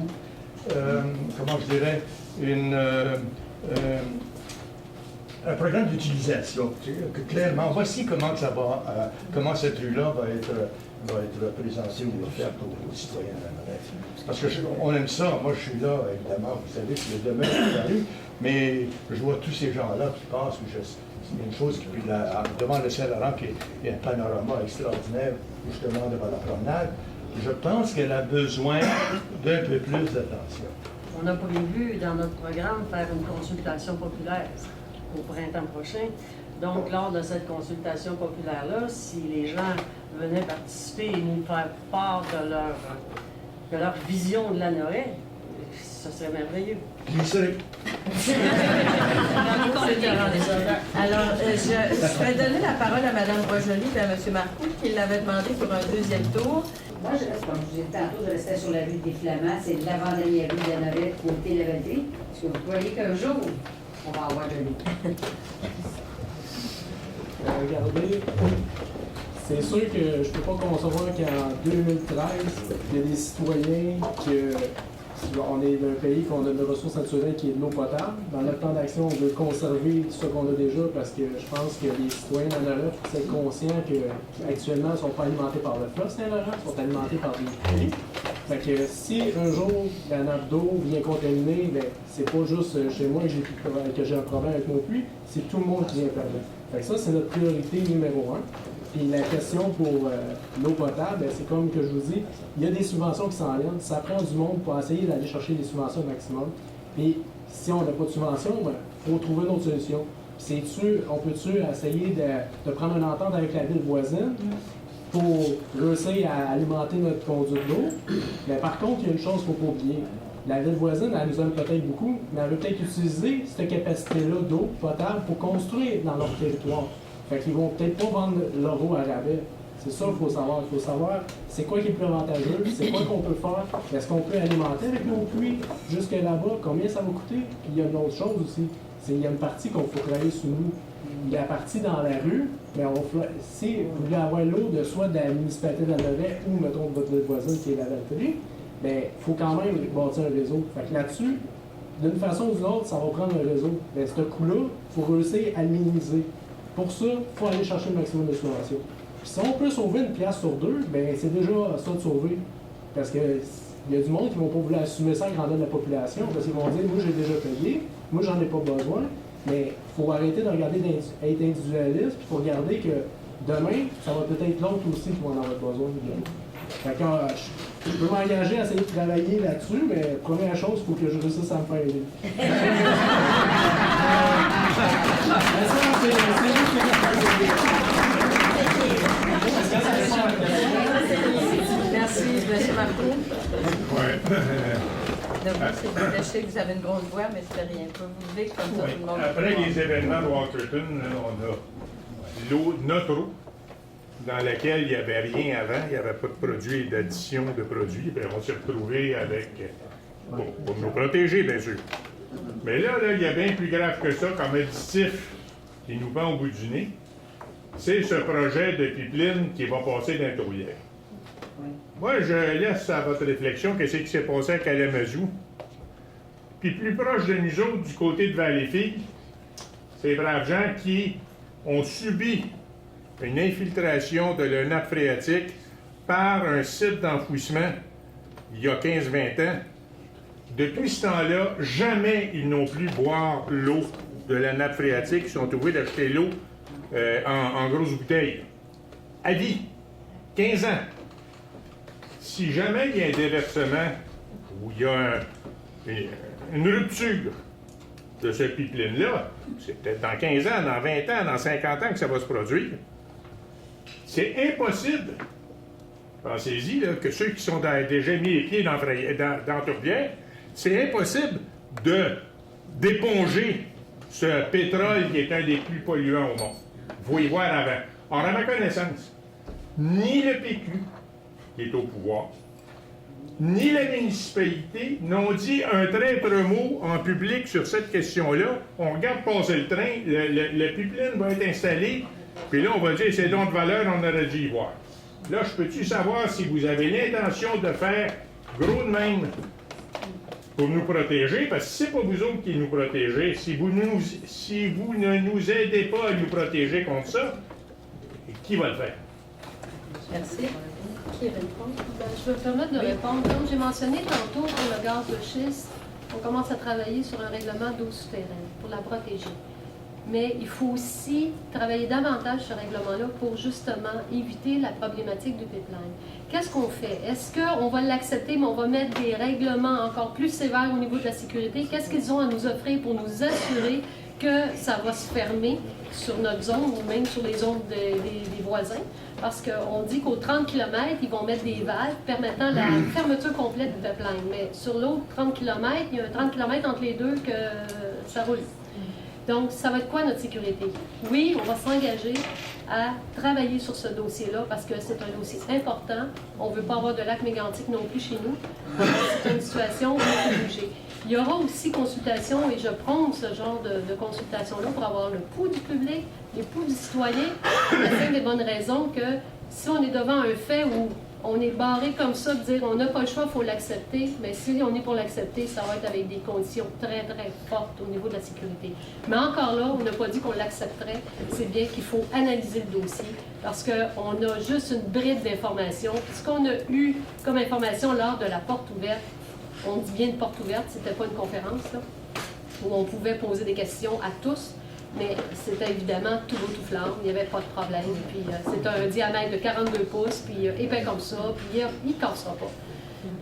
comment je dirais, un programme d'utilisation. Que clairement, voici comment ça va, comment cette rue-là va être présentée ou offerte aux citoyens de la Lorette. Parce qu'on aime ça. Moi, je suis là, évidemment, vous savez, c'est le domaine de la rue, mais je vois tous ces gens-là qui passent, il y a une chose qui, devant le Saint-Laurent, qui est un panorama extraordinaire, justement, devant la promenade. Je pense qu'elle a besoin d'un peu plus d'attention. On a prévu dans notre programme faire une consultation populaire au printemps prochain. Donc, lors de cette consultation populaire-là, si les gens venaient participer et nous faire part de leur vision de la Lanoret, ce serait merveilleux. J'y serai. Alors, je vais donner la parole à Mme Brojoli et à M. Marcoux, qui l'avait demandé pour un deuxième tour. Moi, comme je vous ai dit tantôt, je restais sur la rue des Flamands, c'est l'avant-dernière rue de la Lanoret, côté Lavaltrie. Est-ce que vous croyez qu'un jour, on va avoir de l'eau? Regardez, c'est sûr que je ne peux pas concevoir qu'en 2013, il y a des citoyens on est un pays qu'on a de ressources naturelles qui est de l'eau potable. Dans notre plan d'action, on veut conserver ce qu'on a déjà parce que je pense que les citoyens d'Anna-Laurent sont conscients qu'actuellement, ils ne sont pas alimentés par le fleuve Saint-Laurent, ils sont alimentés par des puits. Fait que si un jour la nappe d'eau vient contaminer, ben, c'est pas juste chez moi que j'ai un problème avec mon puits, c'est tout le monde qui vient perdre. Fait que ça, c'est notre priorité numéro 1. Puis la question pour l'eau potable, c'est comme que je vous dis, il y a des subventions qui s'en viennent. Ça prend du monde pour essayer d'aller chercher des subventions au maximum. Puis si on n'a pas de subvention, il faut trouver une autre solution. On peut-tu essayer de prendre une entente avec la ville voisine pour réussir à alimenter notre conduite d'eau? Mais par contre, il y a une chose qu'il ne faut pas oublier. La ville voisine, elle nous aime peut-être beaucoup, mais elle veut peut-être utiliser cette capacité-là d'eau potable pour construire dans leur territoire. Fait qu'ils vont peut-être pas vendre leur eau à rabais. C'est ça qu'il faut savoir. Il faut savoir c'est quoi qui est plus avantageux, c'est quoi qu'on peut faire. Est-ce qu'on peut alimenter avec nos puits jusque là-bas? Combien ça va coûter? Puis il y a une autre chose aussi. Il y a une partie qu'on faut travailler sur nous. Il y a la partie dans la rue, mais si vous voulez avoir l'eau de soit de la municipalité de la Lanoret ou, mettons, de votre voisine qui est la Valtrie, bien, il faut quand même bâtir un réseau. Fait que là-dessus, d'une façon ou d'une autre, ça va prendre un réseau. Bien, ce coup-là, il faut réussir à le minimiser. Pour ça, il faut aller chercher le maximum de subventions. Puis si on peut sauver une pièce sur deux, bien, c'est déjà ça de sauver. Parce que il y a du monde qui ne vont pas vouloir assumer ça à grandeur de la population, parce qu'ils vont dire, moi j'ai déjà payé, moi j'en ai pas besoin, mais il faut arrêter de regarder d'être individualiste, puis il faut regarder que demain, ça va peut-être l'autre aussi qui va en avoir besoin. Fait que je peux m'engager à essayer de travailler là-dessus, mais première chose, il faut que je réussisse à me faire aider. Merci, M. Marcoux. Oui. Je sais que vous avez une grosse voix, mais c'est rien. Je peux vous lever comme ça, tout le monde. Après les événements de Waterton, on a l'eau, notre eau, dans laquelle il n'y avait rien avant, il n'y avait pas de produits, d'addition de produits. Bien, on s'est retrouvés avec, pour nous protéger, bien sûr. Mais là, il y a bien plus grave que ça comme additif qui nous pend au bout du nez. C'est ce projet de pipeline qui va passer dans le Tourière. Moi, je laisse à votre réflexion qu'est-ce qui s'est passé à Kalamazoo. Puis plus proche de nous autres, du côté de Valleyfield, ces braves gens qui ont subi une infiltration de la nappe phréatique par un site d'enfouissement il y a 15-20 ans. Depuis ce temps-là, jamais ils n'ont pu boire l'eau de la nappe phréatique. Ils sont obligés d'acheter l'eau en grosses bouteilles. À vie. 15 ans. Si jamais il y a un déversement ou il y a une rupture de ce pipeline-là, c'est peut-être dans 15 ans, dans 20 ans, dans 50 ans que ça va se produire. C'est impossible. Pensez-y, là, que ceux qui sont déjà mis les pieds dans Tourbière, c'est impossible d'éponger ce pétrole qui est un des plus polluants au monde. Vous pouvez voir avant. Or, à ma connaissance, ni le PQ, qui est au pouvoir, ni la municipalité n'ont dit un traître mot en public sur cette question-là. On regarde passer le train, le pipeline va être installé, puis là, on va dire, c'est donc de valeur, on aurait dû y voir. Là, je peux-tu savoir si vous avez l'intention de faire gros de même pour nous protéger, parce que c'est pas vous autres qui nous protégez. Si vous ne nous aidez pas à nous protéger contre ça, qui va le faire? Merci. Qui répond? Je vais me permettre de répondre. Comme j'ai mentionné tantôt pour le gaz de schiste, on commence à travailler sur un règlement d'eau souterraine pour la protéger. Mais il faut aussi travailler davantage ce règlement-là pour justement éviter la problématique du pipeline. Qu'est-ce qu'on fait? Est-ce qu'on va l'accepter, mais on va mettre des règlements encore plus sévères au niveau de la sécurité? Qu'est-ce qu'ils ont à nous offrir pour nous assurer que ça va se fermer sur notre zone ou même sur les zones des voisins? Parce qu'on dit qu'aux 30 km, ils vont mettre des valves permettant la fermeture complète du pipeline. Mais sur l'autre 30 km, il y a un 30 km entre les deux que ça roule. Donc, ça va être quoi notre sécurité? Oui, on va s'engager à travailler sur ce dossier-là parce que c'est un dossier important. On ne veut pas avoir de lac mégantique non plus chez nous. C'est une situation où il faut bouger. Il y aura aussi consultation, et je prône ce genre de consultation-là pour avoir le pouls du public, le pouls du citoyen, pour la simple et bonne raison que si on est devant un fait où on est barré comme ça, de dire on n'a pas le choix, il faut l'accepter, mais si on est pour l'accepter, ça va être avec des conditions très, très fortes au niveau de la sécurité. Mais encore là, on n'a pas dit qu'on l'accepterait, c'est bien qu'il faut analyser le dossier, parce qu'on a juste une bride d'informations. Ce qu'on a eu comme information lors de la porte ouverte, on dit bien une porte ouverte, c'était pas une conférence, là, où on pouvait poser des questions à tous, mais c'était évidemment tout beau, tout flamme, il n'y avait pas de problème. Puis c'est un diamètre de 42 pouces, puis épais comme ça, puis il ne cassera pas.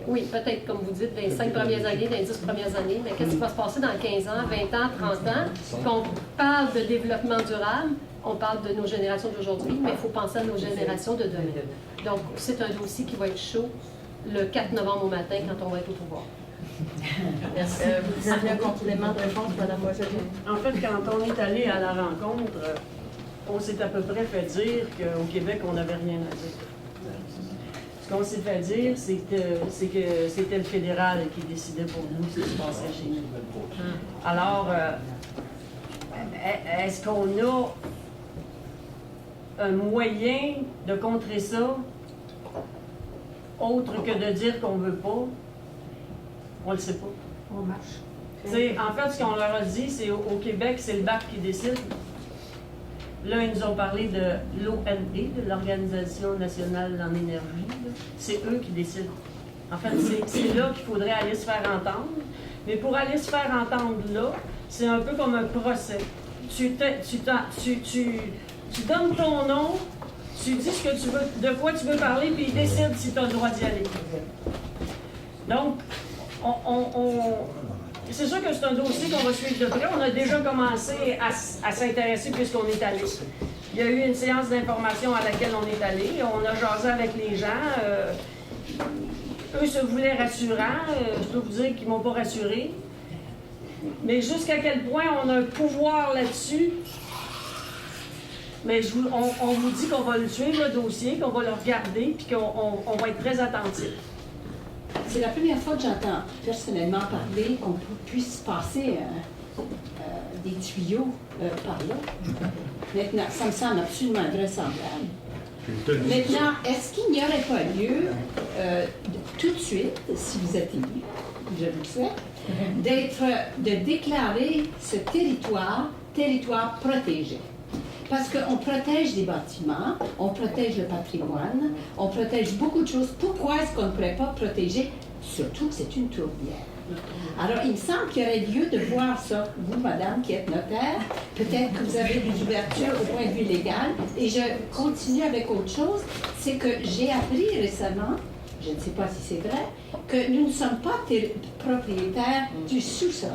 Oui, peut-être, comme vous dites, dans les 5 premières années, dans les 10 premières années, mais qu'est-ce qui va se passer dans 15 ans, 20 ans, 30 ans? Quand on parle de développement durable, on parle de nos générations d'aujourd'hui, mais il faut penser à nos générations de demain. Donc, c'est un dossier qui va être chaud le 4 novembre au matin, quand on va être au pouvoir. Merci. Vous avez un complément de réponse, Mme Boisjoli? En fait, quand on est allé à la rencontre, on s'est à peu près fait dire qu'au Québec, on n'avait rien à dire. Ce qu'on s'est fait dire, c'est que c'était le fédéral qui décidait pour nous ce qui se passait chez nous. Alors, est-ce qu'on a un moyen de contrer ça, autre que de dire qu'on ne veut pas? On le sait pas. On marche. En fait, ce qu'on leur a dit, c'est au Québec, c'est le BAC qui décide. Là, ils nous ont parlé de l'ONE, de l'Organisation nationale en énergie. C'est eux qui décident. En fait, c'est là qu'il faudrait aller se faire entendre. Mais pour aller se faire entendre là, c'est un peu comme un procès. Tu donnes ton nom, tu dis ce que tu veux, de quoi tu veux parler, puis ils décident si tu as le droit d'y aller. Donc, c'est sûr que c'est un dossier qu'on va suivre de près. On a déjà commencé à s'intéresser puisqu'on est allé. Il y a eu une séance d'information à laquelle on est allé. On a jasé avec les gens. Eux se voulaient rassurants. Je dois vous dire qu'ils ne m'ont pas rassuré. Mais jusqu'à quel point on a un pouvoir là-dessus? Mais on vous dit qu'on va le suivre, le dossier, qu'on va le regarder, puis qu'on va être très attentif. C'est la première fois que j'entends personnellement parler qu'on puisse passer des tuyaux par là. Maintenant, ça me semble absolument vraisemblable. Maintenant, est-ce qu'il n'y aurait pas lieu, tout de suite, si vous êtes élu, je vous le souhaite, de déclarer ce territoire protégé? Parce qu'on protège des bâtiments, on protège le patrimoine, on protège beaucoup de choses. Pourquoi est-ce qu'on ne pourrait pas protéger, surtout que c'est une tourbière? Alors, il me semble qu'il y aurait lieu de voir ça. Vous, madame, qui êtes notaire, peut-être que vous avez des ouvertures au point de vue légal. Et je continue avec autre chose, c'est que j'ai appris récemment, je ne sais pas si c'est vrai, que nous ne sommes pas propriétaires du sous-sol.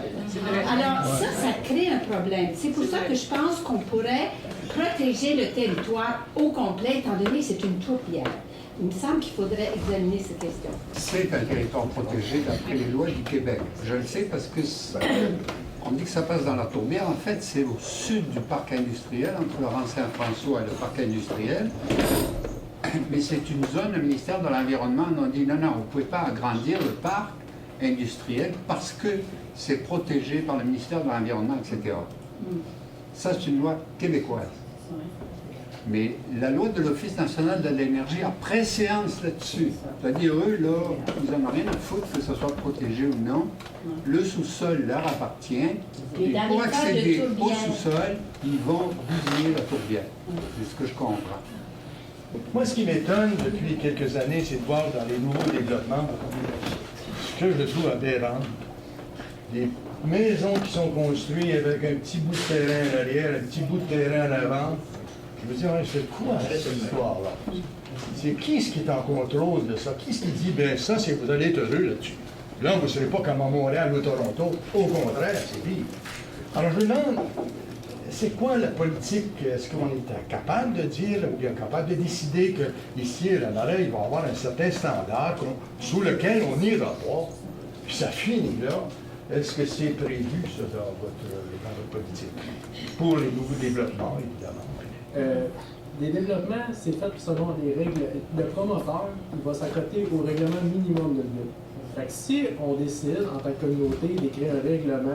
Alors, ça crée un problème. C'est pour ça que je pense qu'on pourrait protéger le territoire au complet, étant donné que c'est une tourbière. Il me semble qu'il faudrait examiner cette question. C'est un territoire protégé d'après les lois du Québec. Je le sais parce que on dit que ça passe dans la tourbière. En fait, c'est au sud du parc industriel, entre Laurent Saint-François et le parc industriel. Mais c'est une zone, le ministère de l'Environnement nous a dit non, vous ne pouvez pas agrandir le parc industriel parce que c'est protégé par le ministère de l'Environnement, etc. Ça, c'est une loi québécoise. Mais la loi de l'Office national de l'énergie a préséance là-dessus. C'est-à-dire, eux, là, ils n'en ont rien à foutre que ce soit protégé ou non. Le sous-sol leur appartient. Et pour accéder au sous-sol, ils vont bousiller la tourbière. C'est ce que je comprends. Moi, ce qui m'étonne depuis quelques années, c'est de voir dans les nouveaux développements ce que je trouve aberrant. Des maisons qui sont construites avec un petit bout de terrain en arrière, un petit bout de terrain en avant. Je me dis, c'est quoi cette histoire-là? C'est qui est en contrôle de ça? Qui est-ce qui dit, ben ça, vous allez être heureux là-dessus? Là, vous ne serez pas comme à Montréal ou Toronto. Au contraire, c'est pire. Alors, je me demande, c'est quoi la politique? Est-ce qu'on est capable de dire, ou bien capable de décider qu'ici, à la Lorraine, il va y avoir un certain standard sous lequel on n'ira pas, puis ça finit là? Est-ce que c'est prévu, ça, dans votre politique? Pour les nouveaux développements, évidemment. Les développements, c'est fait selon des règles. Le promoteur, il va s'accoter au règlement minimum de ville. Fait que si on décide, en tant que communauté, d'écrire un règlement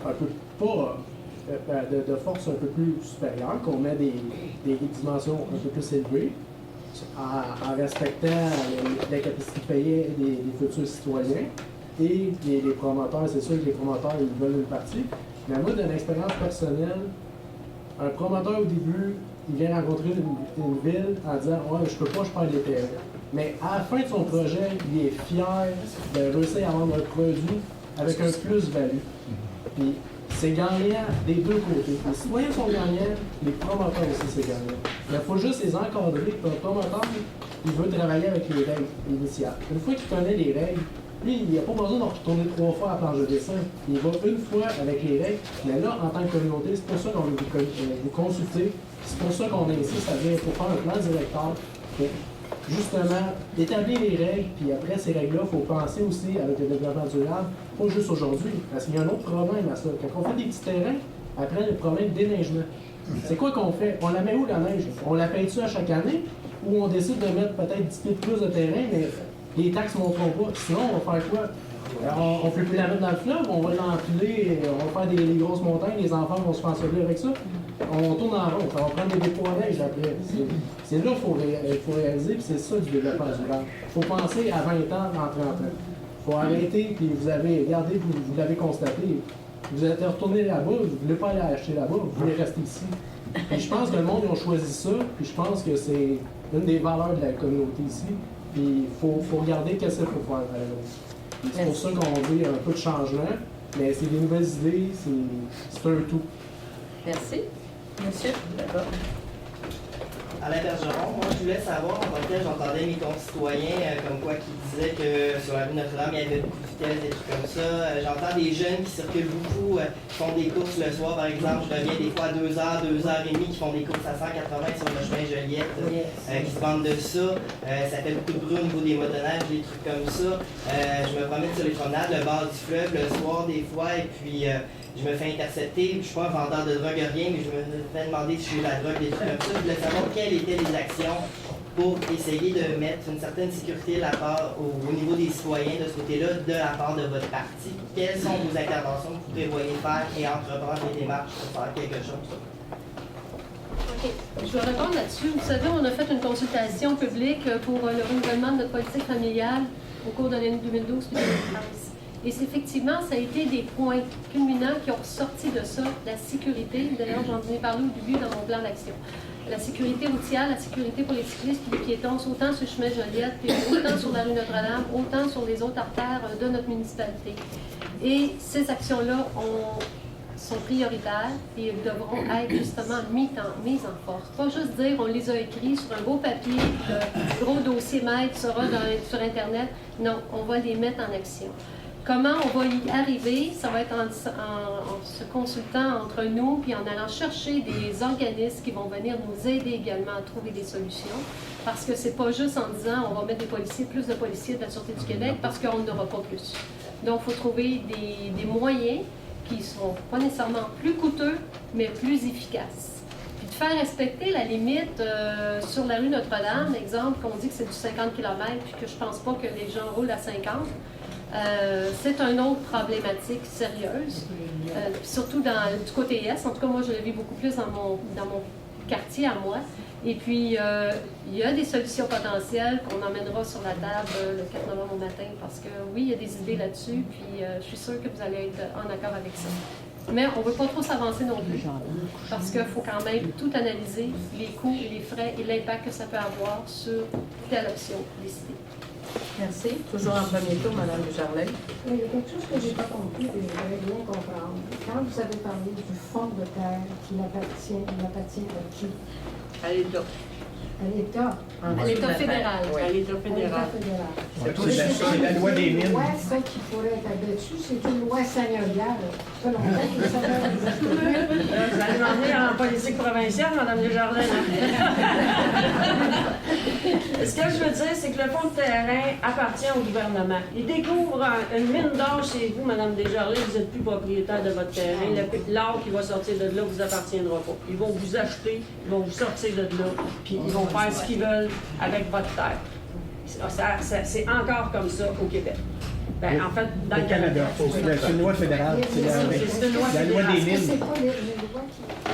un peu pas de force un peu plus supérieure, qu'on met des dimensions un peu plus élevées, en respectant la capacité de payer des futurs citoyens, et les promoteurs, c'est sûr que les promoteurs, ils veulent une partie. Mais moi, d'une expérience personnelle, un promoteur, au début, il vient rencontrer une ville en disant « Ouais, je peux pas, je perds les terrains. » Mais à la fin de son projet, il est fier de réussir à vendre un produit avec un plus-value. Puis c'est gagnant des deux côtés. Les citoyens sont gagnants, les promoteurs aussi c'est gagnant. Mais il faut juste les encadrer. Un promoteur, il veut travailler avec les règles initiales. Une fois qu'il connaît les règles, lui, il n'a pas besoin d'en retourner 3 fois à la planche de dessin. Il va une fois avec les règles, mais là, en tant que communauté, c'est pour ça qu'on vous consulter. C'est pour ça qu'on insiste à dire qu'il faut faire un plan directeur pour justement établir les règles, puis après ces règles-là, il faut penser aussi avec le développement durable, pas juste aujourd'hui, parce qu'il y a un autre problème à ça. Quand on fait des petits terrains, après le problème de déneigement. C'est quoi qu'on fait? On la met où la neige? On la paye-tu à chaque année? Ou on décide de mettre peut-être 10 pieds de plus de terrain, mais les taxes ne monteront pas. Sinon, on va faire quoi? On ne peut plus la mettre dans le fleuve, on va l'empiler, on va faire des grosses montagnes, les enfants vont se faire ensevelir avec ça. On tourne en rond, ça va prendre des dépôts à neige après. C'est là qu'il faut réaliser, puis c'est ça du développement durable. Il faut penser à 20 ans, dans 30 ans. Il faut arrêter, puis vous avez, regardez, vous l'avez constaté, vous êtes retourné là-bas, vous ne voulez pas aller acheter là-bas, vous voulez rester ici. Puis je pense que le monde, ils ont choisi ça, puis je pense que c'est une des valeurs de la communauté ici. Puis il faut regarder qu'est-ce qu'il faut faire. C'est pour ça qu'on veut un peu de changement, mais c'est des nouvelles idées, c'est un tout. Merci. Monsieur? D'accord. Alain Bergeron, moi je voulais savoir, en tant que tel, j'entendais mes concitoyens comme quoi qui disaient que sur la rue Notre-Dame, il y avait beaucoup de vitesse, des trucs comme ça. J'entends des jeunes qui circulent beaucoup, qui font des courses le soir, par exemple. Je reviens des fois à 2h, 2h30, qui font des courses à 180 sur le chemin Joliette, qui se vendent de ça. Ça fait beaucoup de bruit au niveau des motoneiges, des trucs comme ça. Je me promène sur les promenades, le bord du fleuve, le soir des fois, et puis je me fais intercepter. Je ne suis pas un vendeur de drogue, rien, mais je me fais demander si j'ai la drogue, des trucs comme ça. Je voulais savoir quelles étaient les actions pour essayer de mettre une certaine sécurité au niveau des citoyens de ce côté-là, de la part de votre parti. Quelles sont vos interventions que vous prévoyez faire et entreprendre les démarches pour faire quelque chose? OK. Je vais répondre là-dessus. Vous savez, on a fait une consultation publique pour le renouvellement de notre politique familiale au cours de l'année 2012 et 2013. Et effectivement, ça a été des points culminants qui ont ressorti de ça, la sécurité. D'ailleurs, j'en ai parlé au début dans mon plan d'action. La sécurité routière, la sécurité pour les cyclistes et les piétons, autant sur le chemin Joliette, puis autant sur la rue Notre-Dame, autant sur les autres artères de notre municipalité. Et ces actions-là sont prioritaires et devront être justement mises en force. Pas juste dire on les a écrits sur un beau papier, le gros dossier maître sera sur Internet. Non, on va les mettre en action. Comment on va y arriver? Ça va être en se consultant entre nous, puis en allant chercher des organismes qui vont venir nous aider également à trouver des solutions. Parce que c'est pas juste en disant on va mettre plus de policiers de la Sûreté du Québec, parce qu'on n'aura pas plus. Donc, il faut trouver des moyens qui ne seront pas nécessairement plus coûteux, mais plus efficaces. Puis de faire respecter la limite sur la rue Notre-Dame, exemple, qu'on dit que c'est du 50 km, puis que je pense pas que les gens roulent à 50. C'est une autre problématique sérieuse, surtout du côté Est. En tout cas, moi, je le vis beaucoup plus dans mon quartier à moi. Et puis, il y a des solutions potentielles qu'on emmènera sur la table le 4 novembre au matin, parce que oui, il y a des idées là-dessus, puis je suis sûre que vous allez être en accord avec ça. Mais on ne veut pas trop s'avancer non plus, parce qu'il faut quand même tout analyser, les coûts, les frais et l'impact que ça peut avoir sur telle option décidée. Merci. Toujours en premier tour, Mme Desjardins. Il y a quelque chose que je n'ai pas compris et je voudrais bien comprendre. Quand vous avez parlé du fonds de terre qui appartient à qui? À l'État. À l'État. À l'État fédéral. Oui. À l'État fédéral. C'est la loi des mines. C'est une loi, ça, qui pourrait être abattue. C'est une loi seigneuriale. Ça fait longtemps que ça va. Vous allez m'emmener en politique provinciale, Mme Desjardins. Ce que je veux dire, c'est que le fonds de terrain appartient au gouvernement. Il découvre une mine d'or chez vous, Mme Desjardins, vous n'êtes plus propriétaire de votre terrain. L'or qui va sortir de là vous appartiendra pas. Ils vont vous acheter, ils vont vous sortir de là, puis ils vont faire ce qu'ils veulent avec votre terre. C'est encore comme ça au Québec. Ben, en fait, dans le Canada. C'est une loi fédérale. C'est la loi des mines.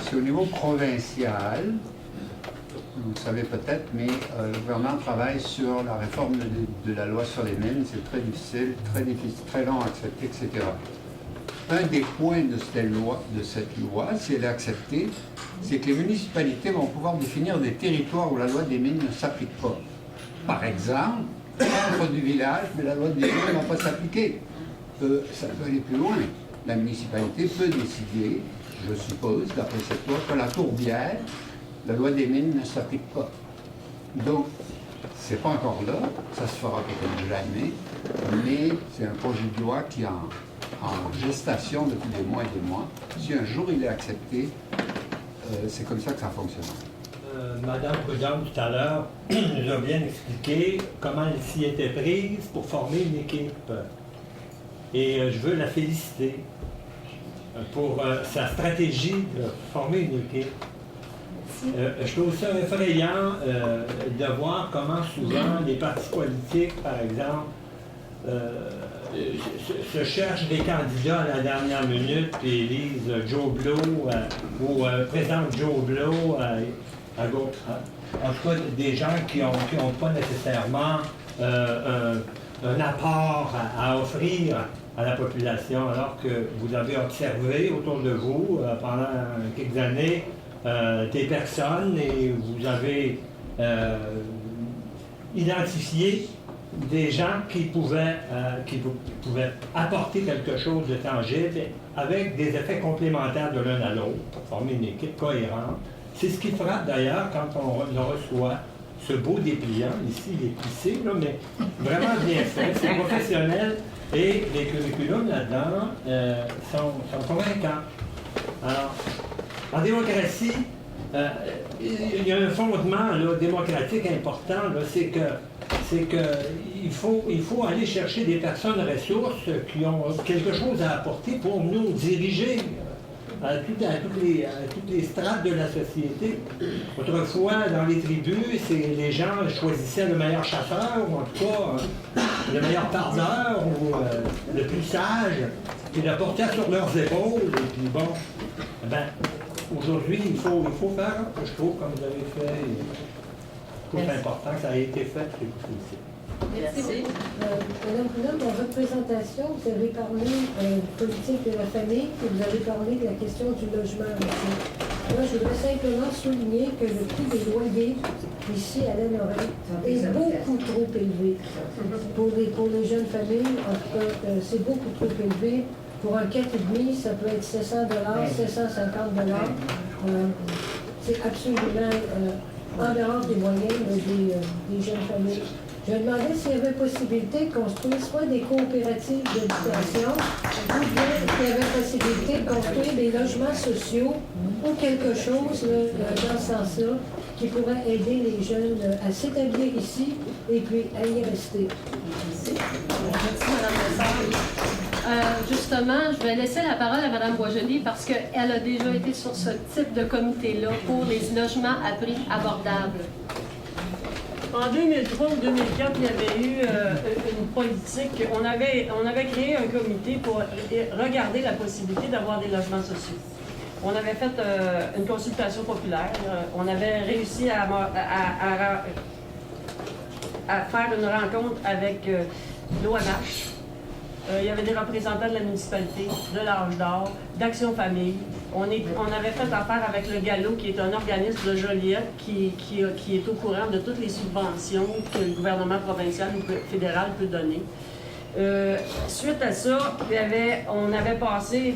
C'est au niveau provincial. Vous le savez peut-être, mais le gouvernement travaille sur la réforme de la loi sur les mines. C'est très difficile, très long à accepter, etc. Un des points de cette loi, si elle est acceptée, c'est que les municipalités vont pouvoir définir des territoires où la loi des mines ne s'applique pas. Par exemple, centre du village, mais la loi des mines ne va pas s'appliquer. Ça peut aller plus loin. La municipalité peut décider, je suppose, d'après cette loi, que la tourbière, la loi des mines ne s'applique pas. Donc, c'est pas encore là, ça se fera peut-être jamais, mais c'est un projet de loi qui est en gestation depuis des mois et des mois. Si un jour il est accepté, c'est comme ça que ça fonctionne. Madame Prudhomme, tout à l'heure, nous a bien expliqué comment elle s'y était prise pour former une équipe. Et je veux la féliciter pour sa stratégie de former une équipe. Je trouve ça effrayant de voir comment souvent les partis politiques, par exemple, se cherchent des candidats à la dernière minute et élisent Joe Blow ou présentent Joe Blow à gauche. En tout cas, des gens qui n'ont pas nécessairement un apport à offrir à la population, alors que vous avez observé autour de vous pendant quelques années des personnes et vous avez identifié des gens qui pouvaient apporter quelque chose de tangible avec des effets complémentaires de l'un à l'autre pour former une équipe cohérente. C'est ce qui frappe d'ailleurs quand on reçoit ce beau dépliant. Ici, il est plissé, là, mais vraiment bien fait, c'est professionnel et les curriculums là-dedans sont convaincants. Alors, en démocratie, il y a un fondement là, démocratique important, c'est que il faut aller chercher des personnes ressources qui ont quelque chose à apporter pour nous diriger à toutes les strates de la société. Autrefois, dans les tribus, les gens choisissaient le meilleur chasseur, ou en tout cas le meilleur pardeur, ou le plus sage, et le portaient sur leurs épaules. Et puis bon, ben, aujourd'hui, il faut faire, je trouve, comme vous avez fait. Je trouve que c'est important que ça ait été fait. Merci. Madame Prudhomme, en représentation, vous avez parlé politique de la famille, et vous avez parlé de la question du logement aussi. Moi, je voudrais simplement souligner que le prix des loyers ici à Lanoraie est beaucoup trop élevé. Pour les jeunes familles, en tout cas, c'est beaucoup trop élevé. Pour un 4,5, ça peut être 700 $, 750 $. C'est absolument en dehors des moyens des jeunes familles. Je me demandais s'il y avait possibilité de construire soit des coopératives d'habitation ou bien s'il y avait possibilité de construire des logements sociaux ou quelque chose dans ce sens-là qui pourrait aider les jeunes à s'établir ici et puis à y rester. Merci, Mme Lessard. Justement, je vais laisser la parole à Mme Boisjoli parce qu'elle a déjà été sur ce type de comité-là pour les logements à prix abordables. En 2003 ou 2004, il y avait eu une politique. On avait créé un comité pour regarder la possibilité d'avoir des logements sociaux. On avait fait une consultation populaire. On avait réussi à faire une rencontre avec l'ONH. Il y avait des représentants de la municipalité, de l'Âge d'Or, d'Action Famille. On avait fait affaire avec le Gallo, qui est un organisme de Joliette qui est au courant de toutes les subventions que le gouvernement provincial ou fédéral peut donner. Suite à ça, on avait passé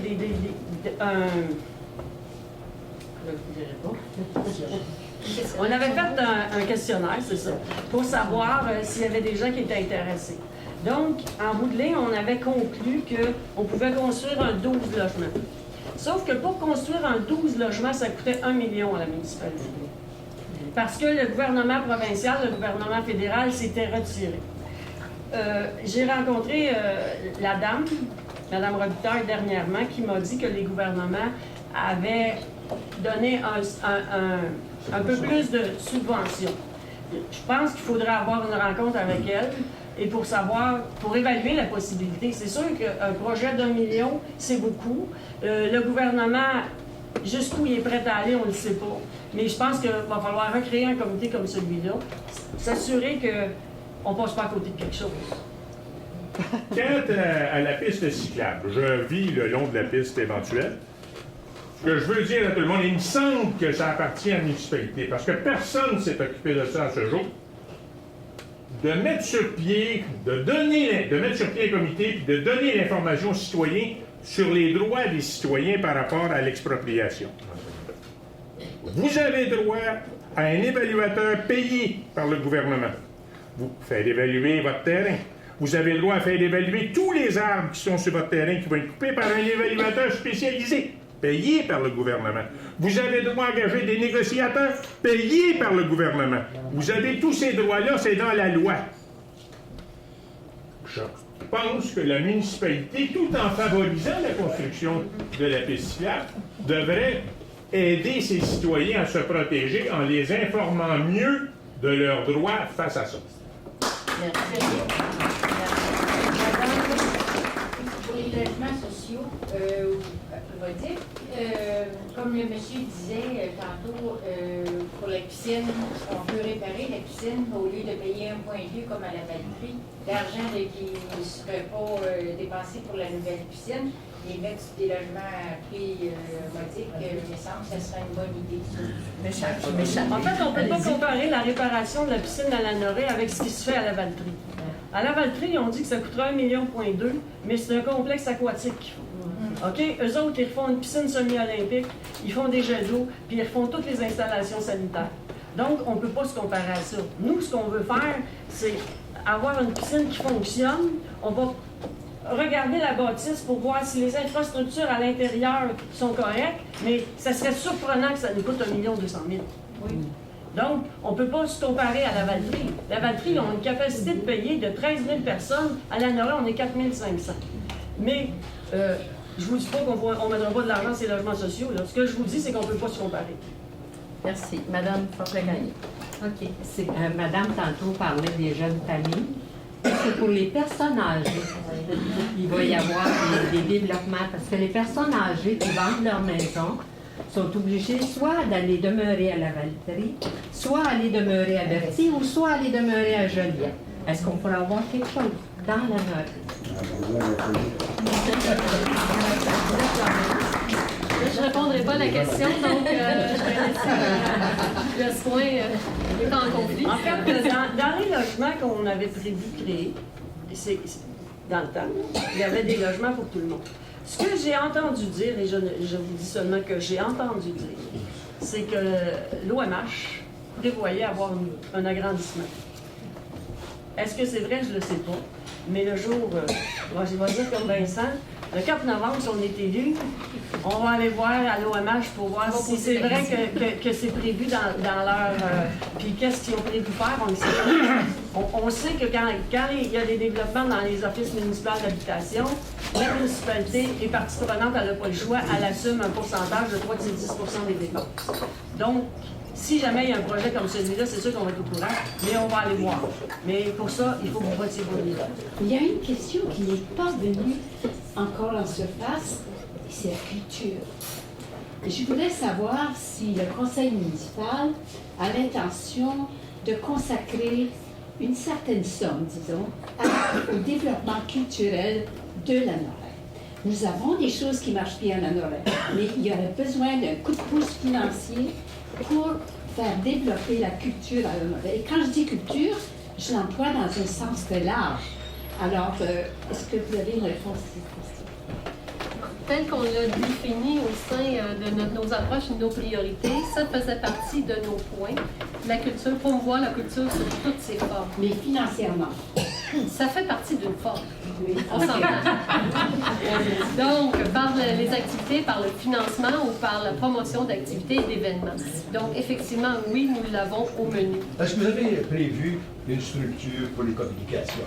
on avait fait un questionnaire, c'est ça, pour savoir s'il y avait des gens qui étaient intéressés. Donc, en bout de ligne, on avait conclu qu'on pouvait construire un 12 logements. Sauf que pour construire un 12 logements, ça coûtait 1 million à la municipalité. Parce que le gouvernement provincial, le gouvernement fédéral s'était retiré. J'ai rencontré la dame, Mme Robitaille, dernièrement, qui m'a dit que les gouvernements avaient donné un peu plus de subventions. Je pense qu'il faudrait avoir une rencontre avec elle et pour évaluer la possibilité. C'est sûr qu'un projet d'1 million, c'est beaucoup. Le gouvernement, jusqu'où il est prêt à aller, on ne le sait pas. Mais je pense qu'il va falloir recréer un comité comme celui-là, s'assurer qu'on ne passe pas à côté de quelque chose. Quant à la piste cyclable, je vis le long de la piste éventuelle. Ce que je veux dire à tout le monde, il me semble que ça appartient à la municipalité, parce que personne ne s'est occupé de ça à ce jour. De mettre sur pied un comité et de donner l'information aux citoyens sur les droits des citoyens par rapport à l'expropriation. Vous avez droit à un évaluateur payé par le gouvernement. Vous faites évaluer votre terrain. Vous avez le droit à faire évaluer tous les arbres qui sont sur votre terrain qui vont être coupés par un évaluateur spécialisé, payé par le gouvernement. Vous avez le droit d'engager des négociateurs payés par le gouvernement. Vous avez tous ces droits-là, c'est dans la loi. Je pense que la municipalité, tout en favorisant la construction de la piste cyclable, devrait aider ses citoyens à se protéger en les informant mieux de leurs droits face à ça. Merci. Pour les logements sociaux, on va dire, comme le monsieur disait tantôt, pour la piscine, on peut réparer la piscine au lieu de payer 1,2 comme à la Valtrie, l'argent qui ne serait pas dépensé pour la nouvelle piscine, et mettre des logements à prix modique, il me semble que ce serait une bonne idée. En fait, on ne peut pas comparer la réparation de la piscine à la Lanoraie avec ce qui se fait à la Valtrie. À la Valtrie, on dit que ça coûtera 1,2 million, mais c'est un complexe aquatique qu'il faut. OK? Eux autres, ils refont une piscine semi-olympique, ils font des jets d'eau, puis ils refont toutes les installations sanitaires. Donc, on ne peut pas se comparer à ça. Nous, ce qu'on veut faire, c'est avoir une piscine qui fonctionne. On va regarder la bâtisse pour voir si les infrastructures à l'intérieur sont correctes, mais ça serait surprenant que ça nous coûte 1,2 million. Oui. Donc, on ne peut pas se comparer à la Valtrie. La Valtrie, on a une capacité de payer de 13 000 personnes. À la Lanoraie, on est 4 500. Mais, je ne vous dis pas qu'on ne mettra pas de l'argent dans ces logements sociaux. Là. Ce que je vous dis, c'est qu'on ne peut pas se comparer. Merci. Madame Fortin-Gagné. OK. Madame, tantôt, parlait des jeunes familles. C'est pour les personnes âgées. Il va y avoir des développements. Parce que les personnes âgées qui vendent leur maison sont obligés soit d'aller demeurer à la Valtrie, soit aller demeurer à Berthier ou soit aller demeurer à Joliette. Est-ce qu'on pourrait avoir quelque chose dans la note? Je ne répondrai pas à la question, donc je vais laisser le soin étant en conflit. En fait, dans les logements qu'on avait prévu de créer, dans le temps, il y avait des logements pour tout le monde. Ce que j'ai entendu dire, et je vous dis seulement que j'ai entendu dire, c'est que l'OMH prévoyait avoir un agrandissement. Est-ce que c'est vrai? Je ne le sais pas. Mais le jour, je vais dire comme Vincent, le 4 novembre, si on est élu, on va aller voir à l'OMH pour voir si c'est vrai que c'est prévu dans leur... puis qu'est-ce qu'ils ont prévu faire, on le sait pas. On sait que quand il y a des développements dans les offices municipaux d'habitation, la municipalité est partie prenante, elle n'a pas le choix, elle assume un pourcentage, je crois que c'est 10 des dépenses. Donc, si jamais il y a un projet comme celui-là, c'est sûr qu'on va être au courant, mais on va aller voir. Mais pour ça, il faut que vous votiez pour le leader. Il y a une question qui n'est pas venue encore en surface, c'est la culture. Je voulais savoir si le conseil municipal a l'intention de consacrer une certaine somme, disons, au développement culturel de la Norette. Nous avons des choses qui marchent bien à la Norette, mais il y aurait besoin d'un coup de pouce financier pour faire développer la culture à la Norette. Et quand je dis culture, je l'emploie dans un sens très large. Alors, est-ce que vous avez une réponse à cette question? Tel qu'on l'a défini au sein de nos approches et de nos priorités, ça faisait partie de nos points. La culture, promouvoir la culture sous toutes ses formes. Mais financièrement? Ça fait partie d'une forme. On s'entend. Donc, par les activités, par le financement ou par la promotion d'activités et d'événements. Donc, effectivement, oui, nous l'avons au menu. Est-ce que vous avez prévu une structure pour les communications?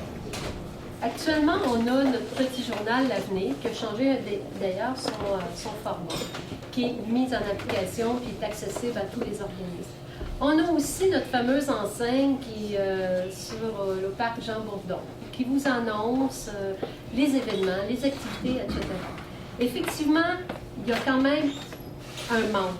Actuellement, on a notre petit journal L'Avenir, qui a changé d'ailleurs son format, qui est mis en application et est accessible à tous les organismes. On a aussi notre fameuse enseigne qui sur le parc Jean-Bourdon, qui vous annonce les événements, les activités, etc. Effectivement, il y a quand même un manque.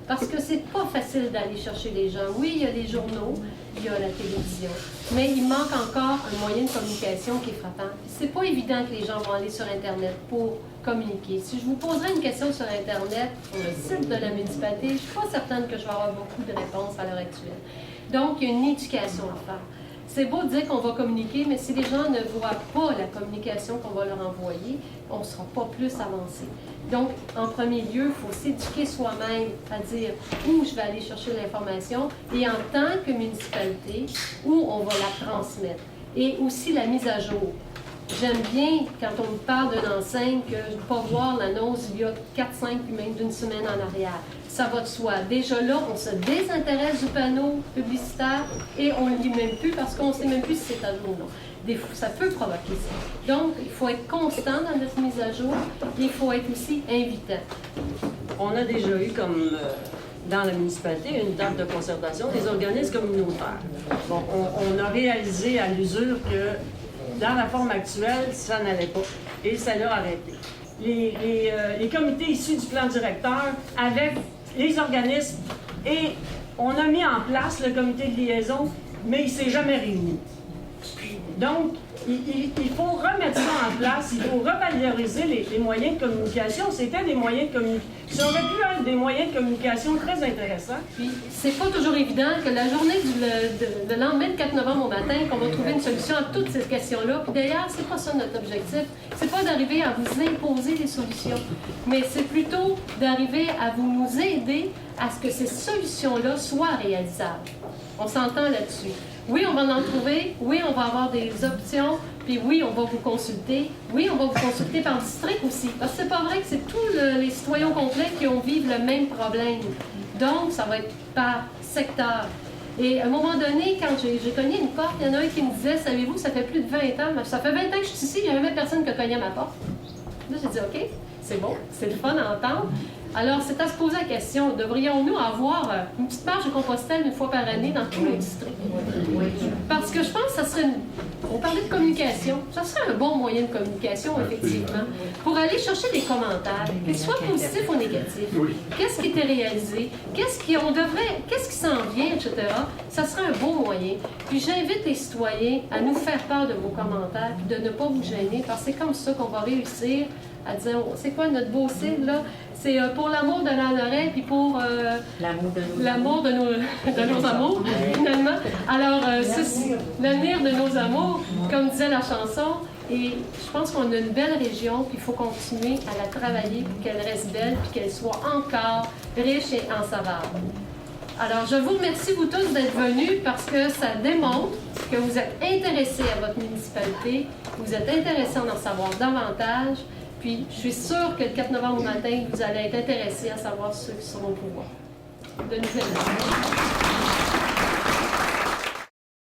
Parce que c'est pas facile d'aller chercher les gens. Oui, il y a les journaux, il y a la télévision, mais il manque encore un moyen de communication qui est frappant. C'est pas évident que les gens vont aller sur Internet pour communiquer. Si je vous poserais une question sur Internet, sur le site de la municipalité, je ne suis pas certaine que je vais avoir beaucoup de réponses à l'heure actuelle. Donc, il y a une éducation à faire. C'est beau de dire qu'on va communiquer, mais si les gens ne voient pas la communication qu'on va leur envoyer, on ne sera pas plus avancé. Donc, en premier lieu, il faut s'éduquer soi-même à dire où je vais aller chercher l'information et en tant que municipalité, où on va la transmettre. Et aussi la mise à jour. J'aime bien, quand on me parle d'une enseigne, que je ne peux pas voir l'annonce il y a 4, 5, puis même d'une semaine en arrière. Ça va de soi. Déjà là, on se désintéresse du panneau publicitaire et on ne le lit même plus parce qu'on ne sait même plus si c'est à jour ou non. Ça peut provoquer ça. Donc, il faut être constant dans notre mise à jour et il faut être aussi invitant. On a déjà eu, comme dans la municipalité, une date de concertation des organismes communautaires. Bon, on a réalisé à l'usure que dans la forme actuelle, ça n'allait pas. Et ça l'a arrêté. Les comités issus du plan directeur avec les organismes, et on a mis en place le comité de liaison, mais il ne s'est jamais réuni. Donc, il faut remettre ça en place, il faut revaloriser les moyens de communication. C'était des moyens de communication. Ça aurait pu être des moyens de communication très intéressants. Puis, c'est pas toujours évident que la journée de lendemain de 4 novembre au matin, qu'on va trouver une solution à toutes ces questions-là. Puis d'ailleurs, c'est pas ça notre objectif. C'est pas d'arriver à vous imposer des solutions, mais c'est plutôt d'arriver à vous nous aider à ce que ces solutions-là soient réalisables. On s'entend là-dessus. Oui, on va en trouver. Oui, on va avoir des options. Puis oui, on va vous consulter. Oui, on va vous consulter par district aussi. Parce que c'est pas vrai que c'est tous les citoyens complets qui vivent le même problème. Donc, ça va être par secteur. Et à un moment donné, quand j'ai cogné une porte, il y en a un qui me disait, savez-vous, ça fait plus de 20 ans. Ça fait 20 ans que je suis ici, il n'y a jamais personne qui a cogné à ma porte. Là, j'ai dit, OK, c'est bon, c'est le fun à entendre. Alors, c'est à se poser la question, devrions-nous avoir une petite marche de Compostelle une fois par année dans tous les districts? Parce que je pense que ça serait on parlait de communication. Ça serait un bon moyen de communication, effectivement, pour aller chercher des commentaires, qu'ils soient positifs ou négatifs. Qu'est-ce qui était réalisé? Qu'est-ce qui s'en vient, etc. Ça serait un beau moyen. Puis j'invite les citoyens à nous faire part de vos commentaires, puis de ne pas vous gêner, parce que c'est comme ça qu'on va réussir à dire, c'est quoi notre beau cible, là? C'est pour l'amour de Lanoret, puis pour l'amour de nos amours, finalement. Alors, l'avenir de nos amours, comme disait la chanson, et je pense qu'on a une belle région, puis il faut continuer à la travailler pour qu'elle reste belle, puis qu'elle soit encore riche et en saveurs. Alors, je vous remercie, vous tous, d'être venus, parce que ça démontre que vous êtes intéressés à votre municipalité, vous êtes intéressés à en savoir davantage. Puis, je suis sûre que le 4 novembre au matin, vous allez être intéressés à savoir ceux qui seront au pouvoir. De nouvelles.